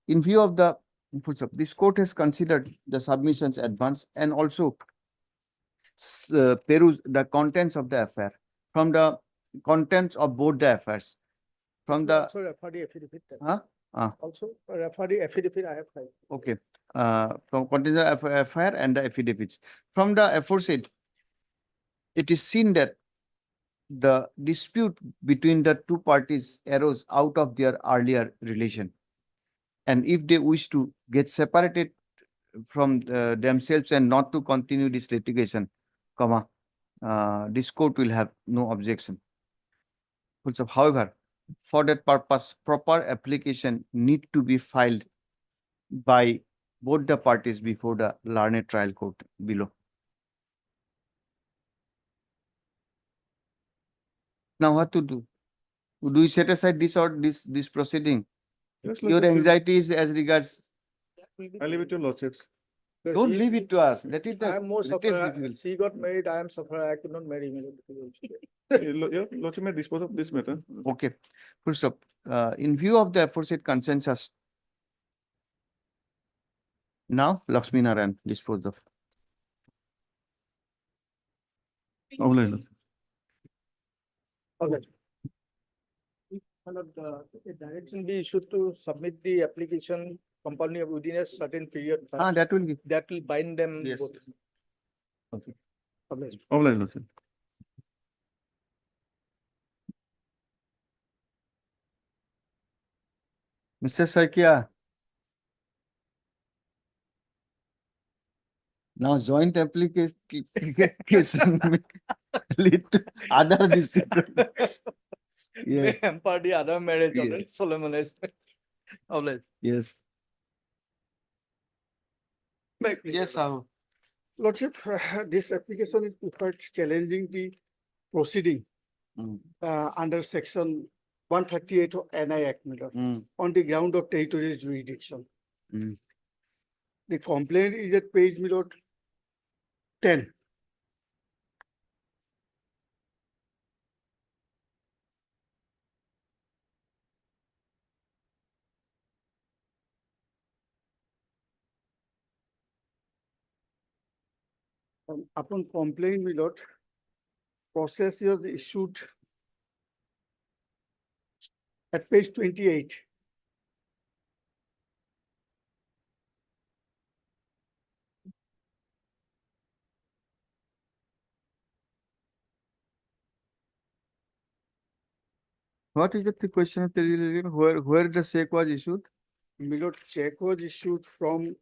In view of the full stop, this court has considered the submissions advanced and also peruse the contents of the affair. From the contents of both the affairs, from the Also refer the affidavit. huh? Also refer the affidavit I have filed. Okay, from contents of affair and the affidavits. From the aforesaid, it is seen that the dispute between the two parties arose out of their earlier relation. And if they wish to get separated from themselves and not to continue this litigation, comma, this court will have no objection. However, for that purpose, proper application need to be filed by both the parties before the learned trial court below. Now what to do? Do you set aside this or this proceeding? Yes, Your Lordship, anxiety is as regards, I leave it to lordships. don't leave it to us. That is I the am more greatest sufferer. difficulty. She got married, I am sufferer. I could not marry me. Your lordship may dispose of this matter. Okay, full stop. In view of the aforesaid consensus, now Lakshmi Narayan disposed of. Obliged. Okay. A direction be issued to submit the application company within a certain period. That will give. That will bind them Yes. both. Okay. Obliged. Obliged, lordship. Mr. Saikia. Now joint application may lead to other decisions. Yes. May hamper the other marriage Yes. already solemnized. Obliged. Yes. Yes, Sahu. Lordship, this application is preferred challenging the proceeding under section 138 of NI Act on the ground of territorial jurisdiction. The complaint is at page 10. Upon complaint, my lord, process was issued at page 28. What is the question of the where the check was issued? My lord, check was issued from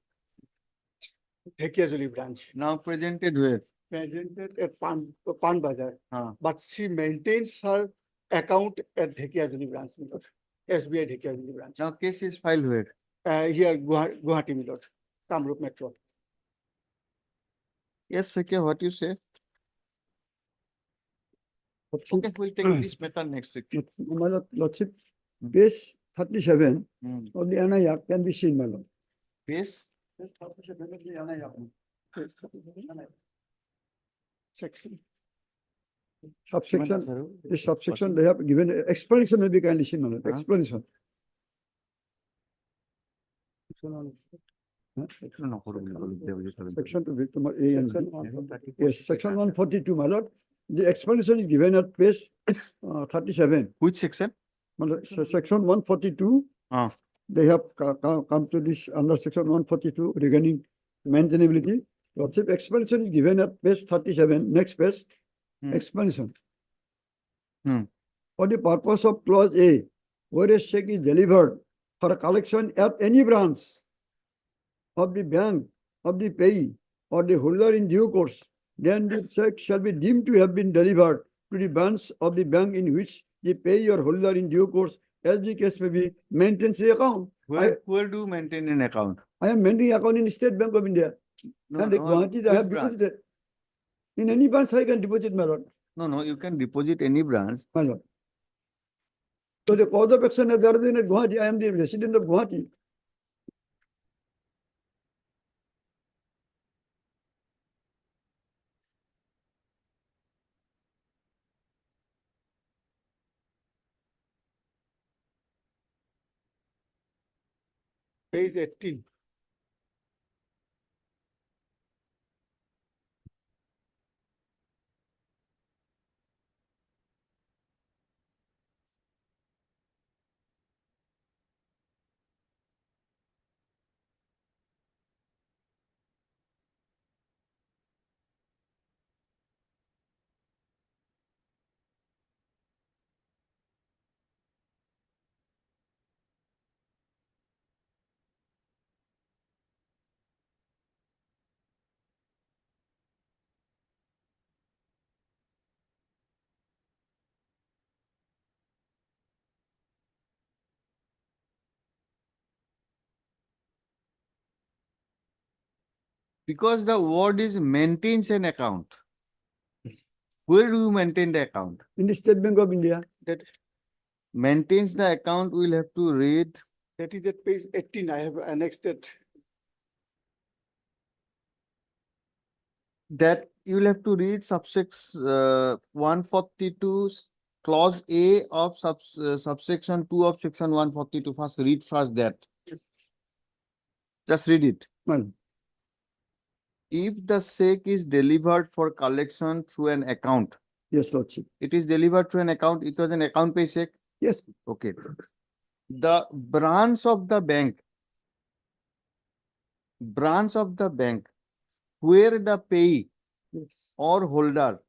Dhekiajuli branch. Now presented where? Presented at Pan Bazar. Ah. But she maintains her account at Dhekiajuli branch, my lord. SBI Dhekiajuli branch. Now case is filed where? Here, Guwahati, my lord, Kamrup Metro. Yes, Saikia, what you say? Okay, we'll take this matter next week. My lordship, page 37 of the NI Act can be seen, my lord. Page? Section. Subsection, this subsection, they have given explanation, maybe kindly seen, my lord, explanation. Section to victim A and B. Yes, section 142, my lord. The explanation is given at page 37. Which section? My lord, so section 142. They have come to this under section 142 regarding maintainability. Lordship explanation is given at page 37, next page, explanation. For the purpose of clause A, where a check is delivered for collection at any branch of the bank of the payee or the holder in due course, then the check shall be deemed to have been delivered to the branch of the bank in which the payee or holder in due course, as the case may be, maintains the account. Where do you maintain an account? I am maintaining account in State Bank of India. No, And the no, Guwahati, I have which branch? deposited. In any branch, I can deposit, my lord. No, you can deposit any branch. My lord. So the cause of action is other than at Guwahati. I am the resident of Guwahati. Page 18. Because the word is maintains an account. Where do you maintain the account? In the State Bank of India. That, Maintains the account, we'll have to read. that is at page 18. I have annexed it. That you'll have to read subsection 142 clause A of subsection 2 of section 142. First read that. Just read it. Well, if the check is delivered for collection through an account, yes, Lordship. it is delivered through an account, it was an account pay check. Yes. Okay. The branch of the bank where the payee Yes. or holder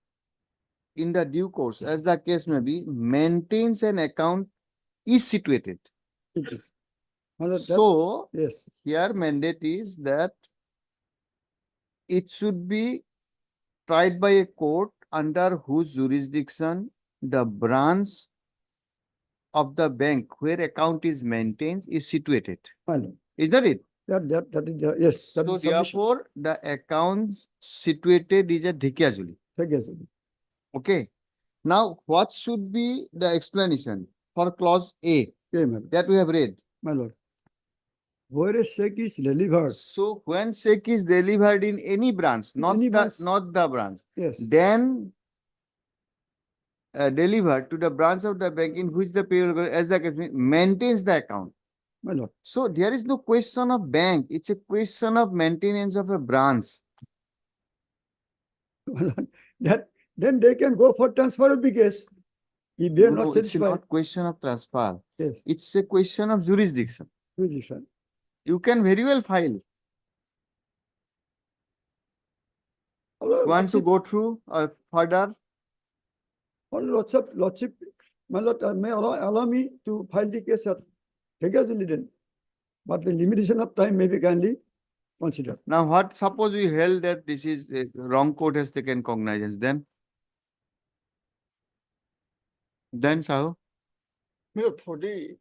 in the due course, as the case may be, maintains an account is situated. So, yes, here mandate is that it should be tried by a court under whose jurisdiction the branch of the bank where account is maintained is situated. Fine. Is that it? That is the, yes. That So is submission. therefore, the accounts situated is at Dhikiajuli. Dhikiajuli. Okay. Now, what should be the explanation for clause A that we have read? My lord. Where a check is delivered. So when check is delivered in any branch, not any branch. not the branch, Yes. then delivered to the branch of the bank in which the payroll as the case maintains the account. My lord. So there is no question of bank. It's a question of maintenance of a branch. That then they can go for transfer of the case. If they are No, not it's satisfied. not question of transfer. Yes. It's a question of jurisdiction. Jurisdiction. You can very well file. Want to go through further? Lordship, my lord, may allow me to file the case at Dhikiajuli then. But the limitation of time may be kindly considered. Now, what suppose we held that this is a wrong court has taken cognizance, then Sahu? For the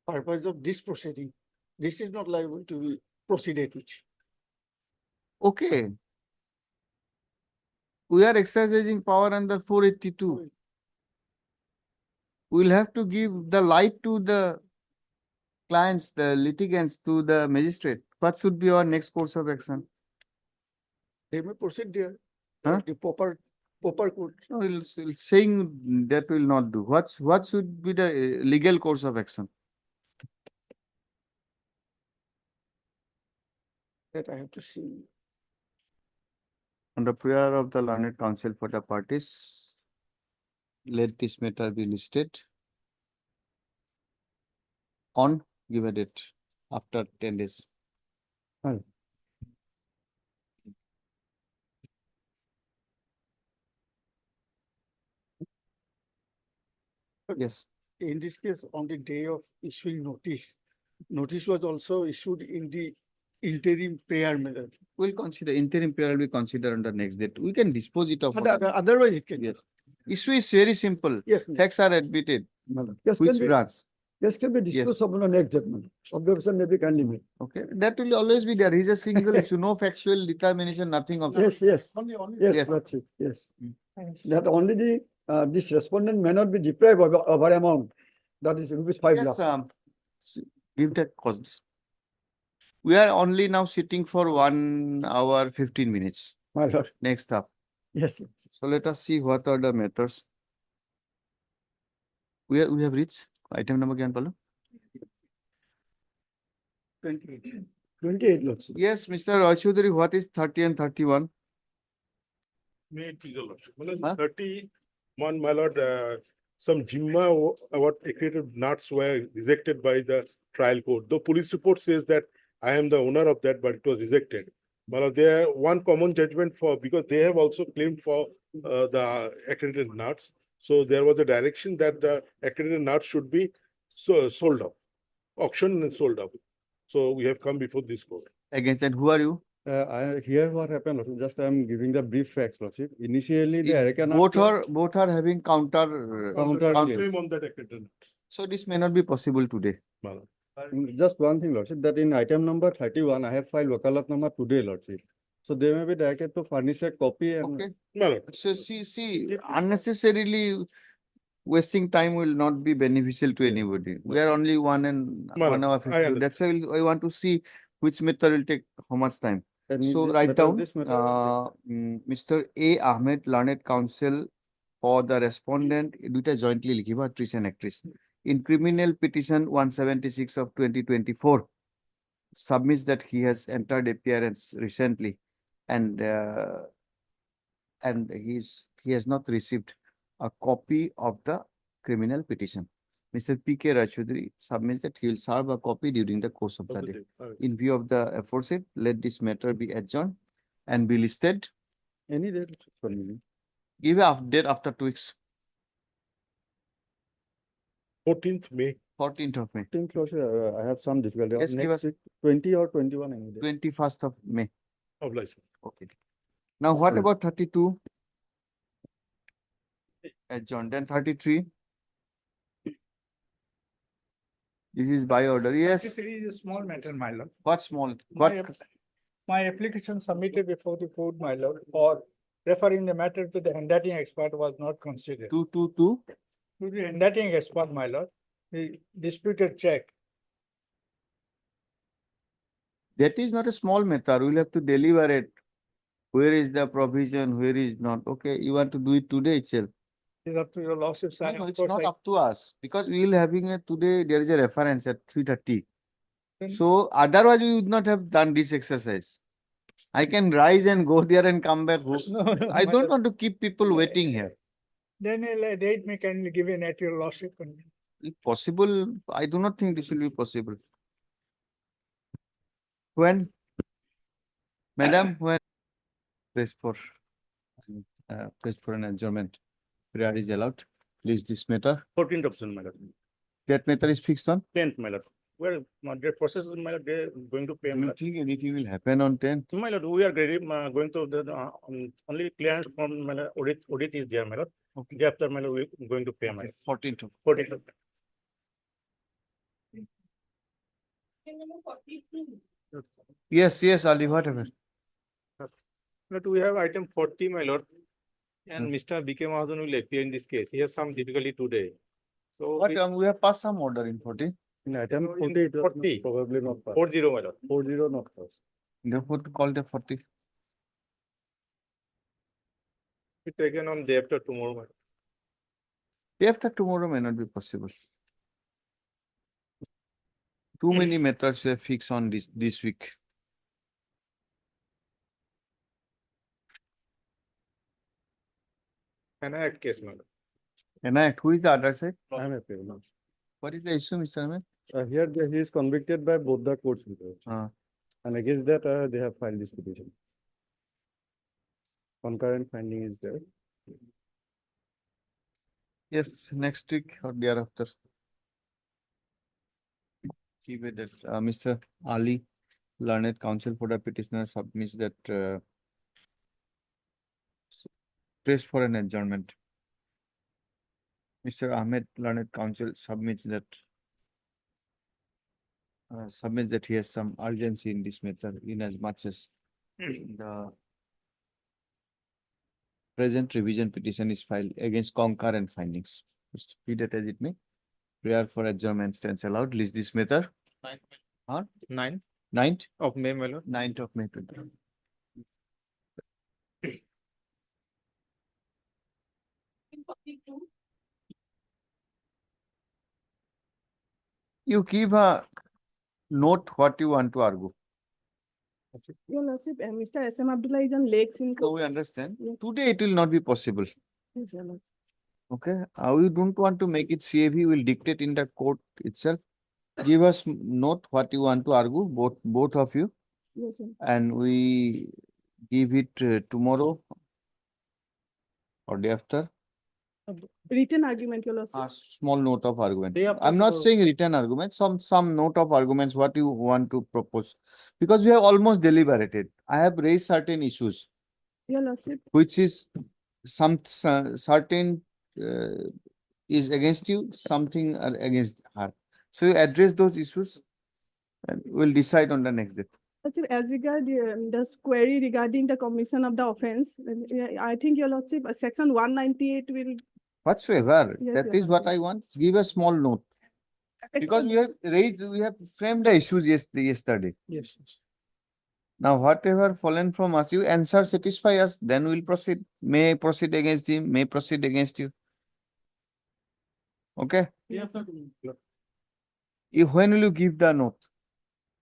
purpose of this proceeding, this is not liable to be proceeded with. Okay. We are exercising power under 482. We'll have to give the light to the clients, the litigants, to the magistrate. What should be our next course of action? They may proceed there. Huh? The proper court. No, saying that will not do. What should be the legal course of action? That I have to see. On the prayer of the learned counsel for the parties, let this matter be listed on give a date after 10 days. Fine. Yes. In this case, on the day of issuing notice, notice was also issued in the interim prayer method. We'll consider interim prayer will be considered on the next date. We can dispose it of. Otherwise, it can. Yes. Issue is very simple. Yes. Facts are admitted. Yes, Which can be- branch? Yes, can be discussed upon the next judgment. Observation may be kindly made. Okay, that will always be there. He's a single issue, no factual determination, nothing of. Yes, yes. Yes. Yes, that's it, yes. That only the, this respondent may not be deprived of our amount. That is rupees 5 Yes, lakh. give that cause. We are only now sitting for 1 hour 15 minutes. My lord. Next up. Yes. So let us see what are the matters. We have reached item number again, Pallav? 28 lots. Yes, Mr. Roy Choudhury, what is 30 and 31? May it please your lordship. My lord, 31, my lord, some Jimma what accredited nuts were rejected by the trial court. The police report says that I am the owner of that, but it was rejected. My lord, there one common judgment for, because they have also claimed for the accredited nuts. So there was a direction that the accredited nuts should be sold off, auctioned and sold off. So we have come before this court. Against that, who are you? Here what happened, Lordship, just I am giving the brief facts, Lordship. Initially, the Arakan. Both are having counter. Claim on that accredited nuts. So this may not be possible today. Just one thing, Lordship, that in item number 31, I have filed wakalat number today, Lordship. So they may be directed to furnish a copy and. Okay. So see, unnecessarily wasting time will not be beneficial to anybody. We are only 1 hour 50. That's why I want to see which method will take how much time. So write down, Mr. A. Ahmed, Learned Counsel for the respondent, duta jointly likhiba, actress and actress. In criminal petition 176 of 2024, submits that he has entered appearance recently and he has not received a copy of the criminal petition. Mr. P.K. Roy Choudhury submits that he will serve a copy during the course of the day. In view of the aforesaid, let this matter be adjourned and be listed. Any date for me. Give a update after 2 weeks. 14th May. 14th of May. 14th, Lordship, I have some difficulty. Yes, give Next us- week, 20 or 21 any day. 21st of May. Of license. Okay. Now what about 32? Adjourned. Then 33. This is by order. Yes. 33 is a small matter, my lord. What small? My What? My application submitted before the court, my lord, for referring the matter to the handwriting expert was not considered. 222. To the handwriting expert, my lord, the disputed check. That is not a small matter. We'll have to deliberate. Where is the provision? Where is not? Okay, you want to do it today itself. Is up to your lordship. No, it's not up to us because we will having a today. There is a reference at 3:30. So otherwise we would not have done this exercise. I can rise and go there and come back. No, I my don't lord. want to keep people waiting here. Then a date may kindly give in at your lordship. If possible, I do not think this will be possible. When? Madam, when? Press for an adjournment. Prayer is allowed. Please this matter. 14th of June, my lord. That matter is fixed on. 10th, my lord. Well, the process is, my lord, they're going to pay. Do you think anything will happen on 10th? My lord, we are ready, going to the only clearance from my lord, audit is there, my lord. Okay. After, my lord, we're going to pay, my lord. 14th. 14th. of- Yes, Ali, whatever. But we have item 40, my lord, and Mr. B.K. Mahajan will appear in this case. He has some difficulty today. So What, we have passed some order in 40. In item in 40, it was 40. probably not passed. 40, my lord. 40 not passed. Therefore, call the 40. Be taken on day after tomorrow, my lord. Day after tomorrow may not be possible. Too many matters were fixed on this week. And I act case, my lord. Enact, who is the other side? I am happy now. What is the issue, Mr. Ahmed? Here he is convicted by both the courts. And against that, they have filed this petition. Concurrent finding is there. Yes, next week or thereafter. Keep it that Mr. Ali, learned counsel for the petitioner, submits that press for an adjournment. Mr. Ahmed, learned counsel, submits that he has some urgency in this matter, in as much as the present revision petition is filed against concurrent findings. Just be that as it may. Prayer for adjournment stands allowed. List this matter. Huh? 9th of May, my lord. 9th of May. 20. You give a note what you want to argue. Your Lordship, Mr. SM Abdullah is on legs in. So we understand. Today it will not be possible. Yes, Your Lordship. Okay. We don't want to make it CAV will dictate in the court itself. Give us note what you want to argue, both of you, Yes, sir. and we give it tomorrow or day after. Written argument, Your Lordship. A small note of argument. Day after I'm not tomorrow. saying written argument, some note of arguments, what you want to propose. Because we have almost deliberated. I have raised certain issues, Your Lordship. which is some certain is against you, something are against her. So you address those issues and we'll decide on the next day. Lordship, as regard the query regarding the commission of the offense, I think, Your Lordship, section 198 will. Whatsoever, Yes, that Your is what I want. Give a small note. Because we have framed the issues yesterday. Yes. Now, whatever fallen from us, you answer, satisfy us, then we'll proceed. May proceed against him, may proceed against you. Okay? When will you give the note?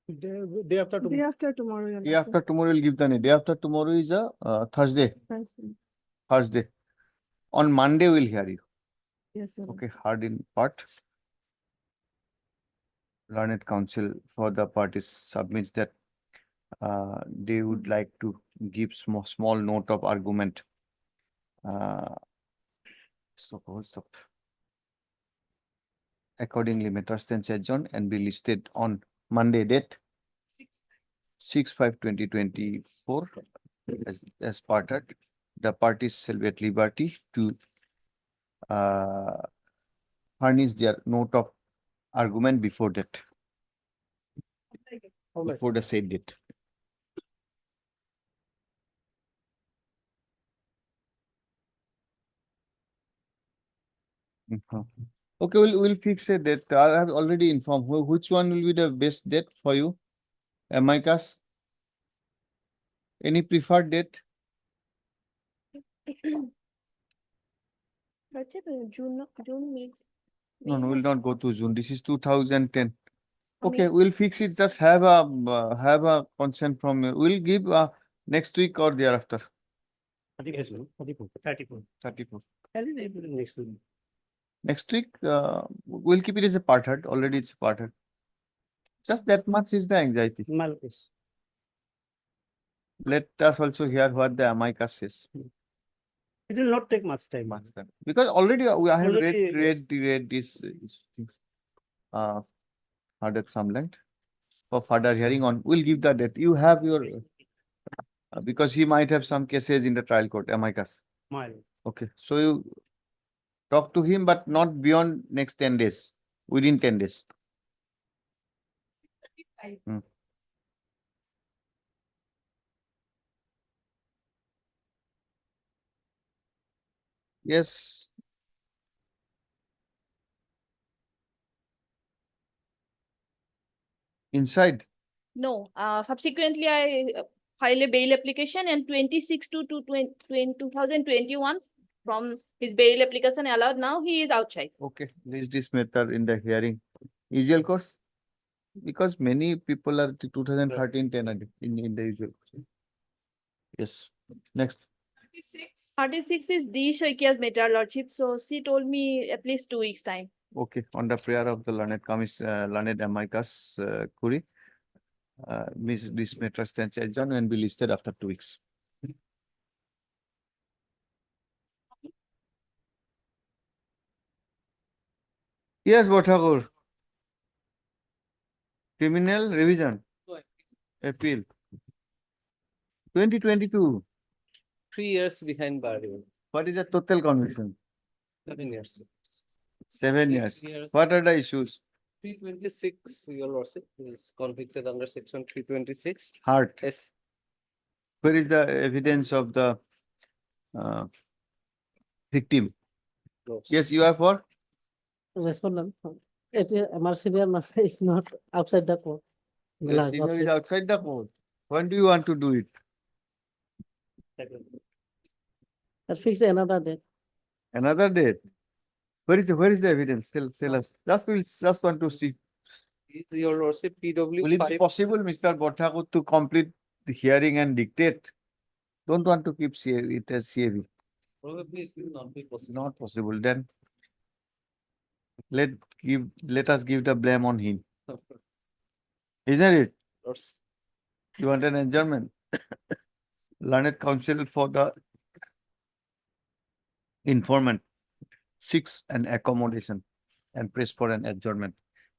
Day after tomorrow. Day after tomorrow, Your Day after tomorrow, you'll give the note. Day after tomorrow is a Thursday. Lordship. Thursday. On Monday, we'll hear you. Yes, sir. Okay, hard in part. Learned counsel for the parties submits that they would like to give small note of argument. Stop. Accordingly, matter stands adjourned and be listed on Monday date 6/5/2024 as parted. The parties shall be at liberty to furnish their note of argument before that. Before the said date. Okay, we'll fix a date. I have already informed. Which one will be the best date for you? Amicus? Any preferred date? Lordship, June mid. No, we'll not go to June. This is 2010. I Okay, mean- we'll fix it. Just have a consent from you. We'll give next week or thereafter. 34. 34. Next week. Next week, we'll keep it as a parted. Already it's parted. Just that much is the anxiety. Malchus. Let us also hear what the amicus says. It will not take much time. Because already I have Already, read these things. Heard at some length. For further hearing on, we'll give the date. You have your because he might have some cases in the trial court, amicus. Okay, so you talk to him, but not beyond next 10 days, within 10 days. Yes. Inside. No, subsequently, I filed a bail application and 26/2/2021 from his bail application allowed. Now he is outside. Okay, list this matter in the hearing. Usual course? Because many people are 2013-10 in the usual course. Yes, next. 36 is D. Shoikia's matter, Lordship. So she told me at least 2 weeks time. Okay, on the prayer of the learned amicus query, this matter stands adjourned and be listed after 2 weeks. Yes, Bhattakur. Criminal revision. Appeal. 2022. 3 years behind bar. What is the total conviction? 7 years. 7 years. What are the issues? 326, your lordship, is convicted under section 326. Heart. Yes. Where is the evidence of the victim? Yes, you are for? Respondent, MRCBR is not outside the court. Yes, senior is outside the court. When do you want to do it? Let's fix another date. Another date? Where is the evidence? Tell us. Just want to see. Is your lordship PW Will it be 5? possible, Mr. Bhattakur, to complete the hearing and dictate? Don't want to keep it as CAV. Probably it will not be possible. Not possible. Then let us give the blame on him. Isn't it? Lords. You want an adjournment? Learned counsel for the informant seeks an accommodation and press for an adjournment.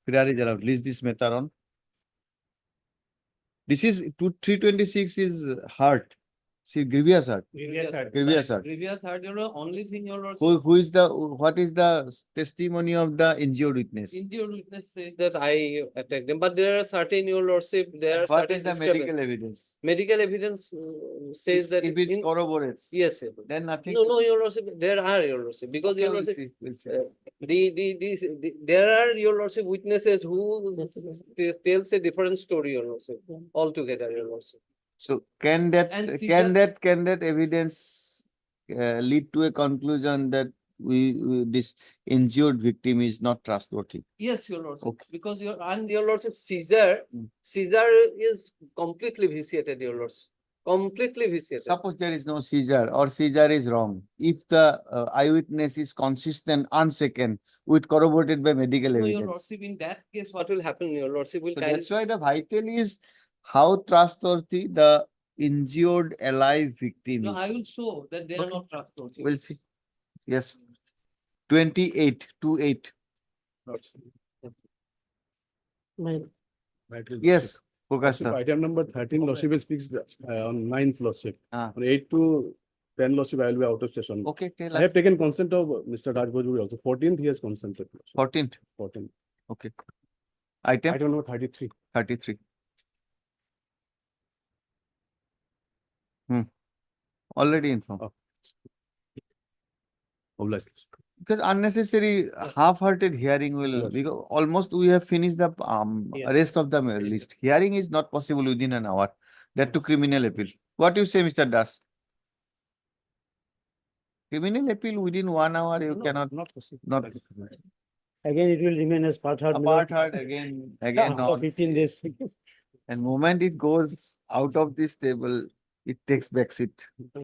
Prayer is allowed. List this matter on. This is 326 is hurt. See, grievous hurt. Grievous hurt. Grievous hurt. Grievous hurt, your lord, only thing your lordship. What is the testimony of the injured witness? Injured witness says that I attacked them, but there are certain, your lordship, there are What certain is the discrepancies. medical evidence? Medical evidence says that. If it corroborates, Yes, sir. then nothing. No, your lordship, there are, your lordship, because Okay, your we'll lordship. see, we'll see. There are, your lordship, witnesses who tells a different story, your lordship, altogether, your lordship. So can that And can that evidence lead to a conclusion that this injured victim is not trustworthy? Yes, your lordship, Okay. because your lordship, Caesar is completely vitiated, your lordship, completely vitiated. Suppose there is no seizure or seizure is wrong. If the eyewitness is consistent, unshaken, with corroborated by medical No, your evidence. lordship, in that case, what will happen, your lordship will So kind that's why the vital is how trustworthy the injured alive victim No, is. I will show that they are not trustworthy. We'll see. Yes. 28. Yes. Lordship, item number 13, Lordship is fixed on 9th, Lordship. On 8 to 10, Lordship, I will be out of session. Okay, tell I have us. taken consent of Mr. Raj Bhojpuri also. 14th, he has consented. Lordship. 14th. 14th. Okay. Item Item number 33. 33. Already informed. Obliged. Because unnecessary half-hearted hearing will, because almost we have finished the rest of the list. Hearing is not possible within an hour. That to criminal appeal. What you say, Mr. Das? Criminal appeal within 1 hour you cannot. Not possible. Not Again, it will remain as part heard. part heard again After not. 15 days. And moment it goes out of this table, it takes back seat.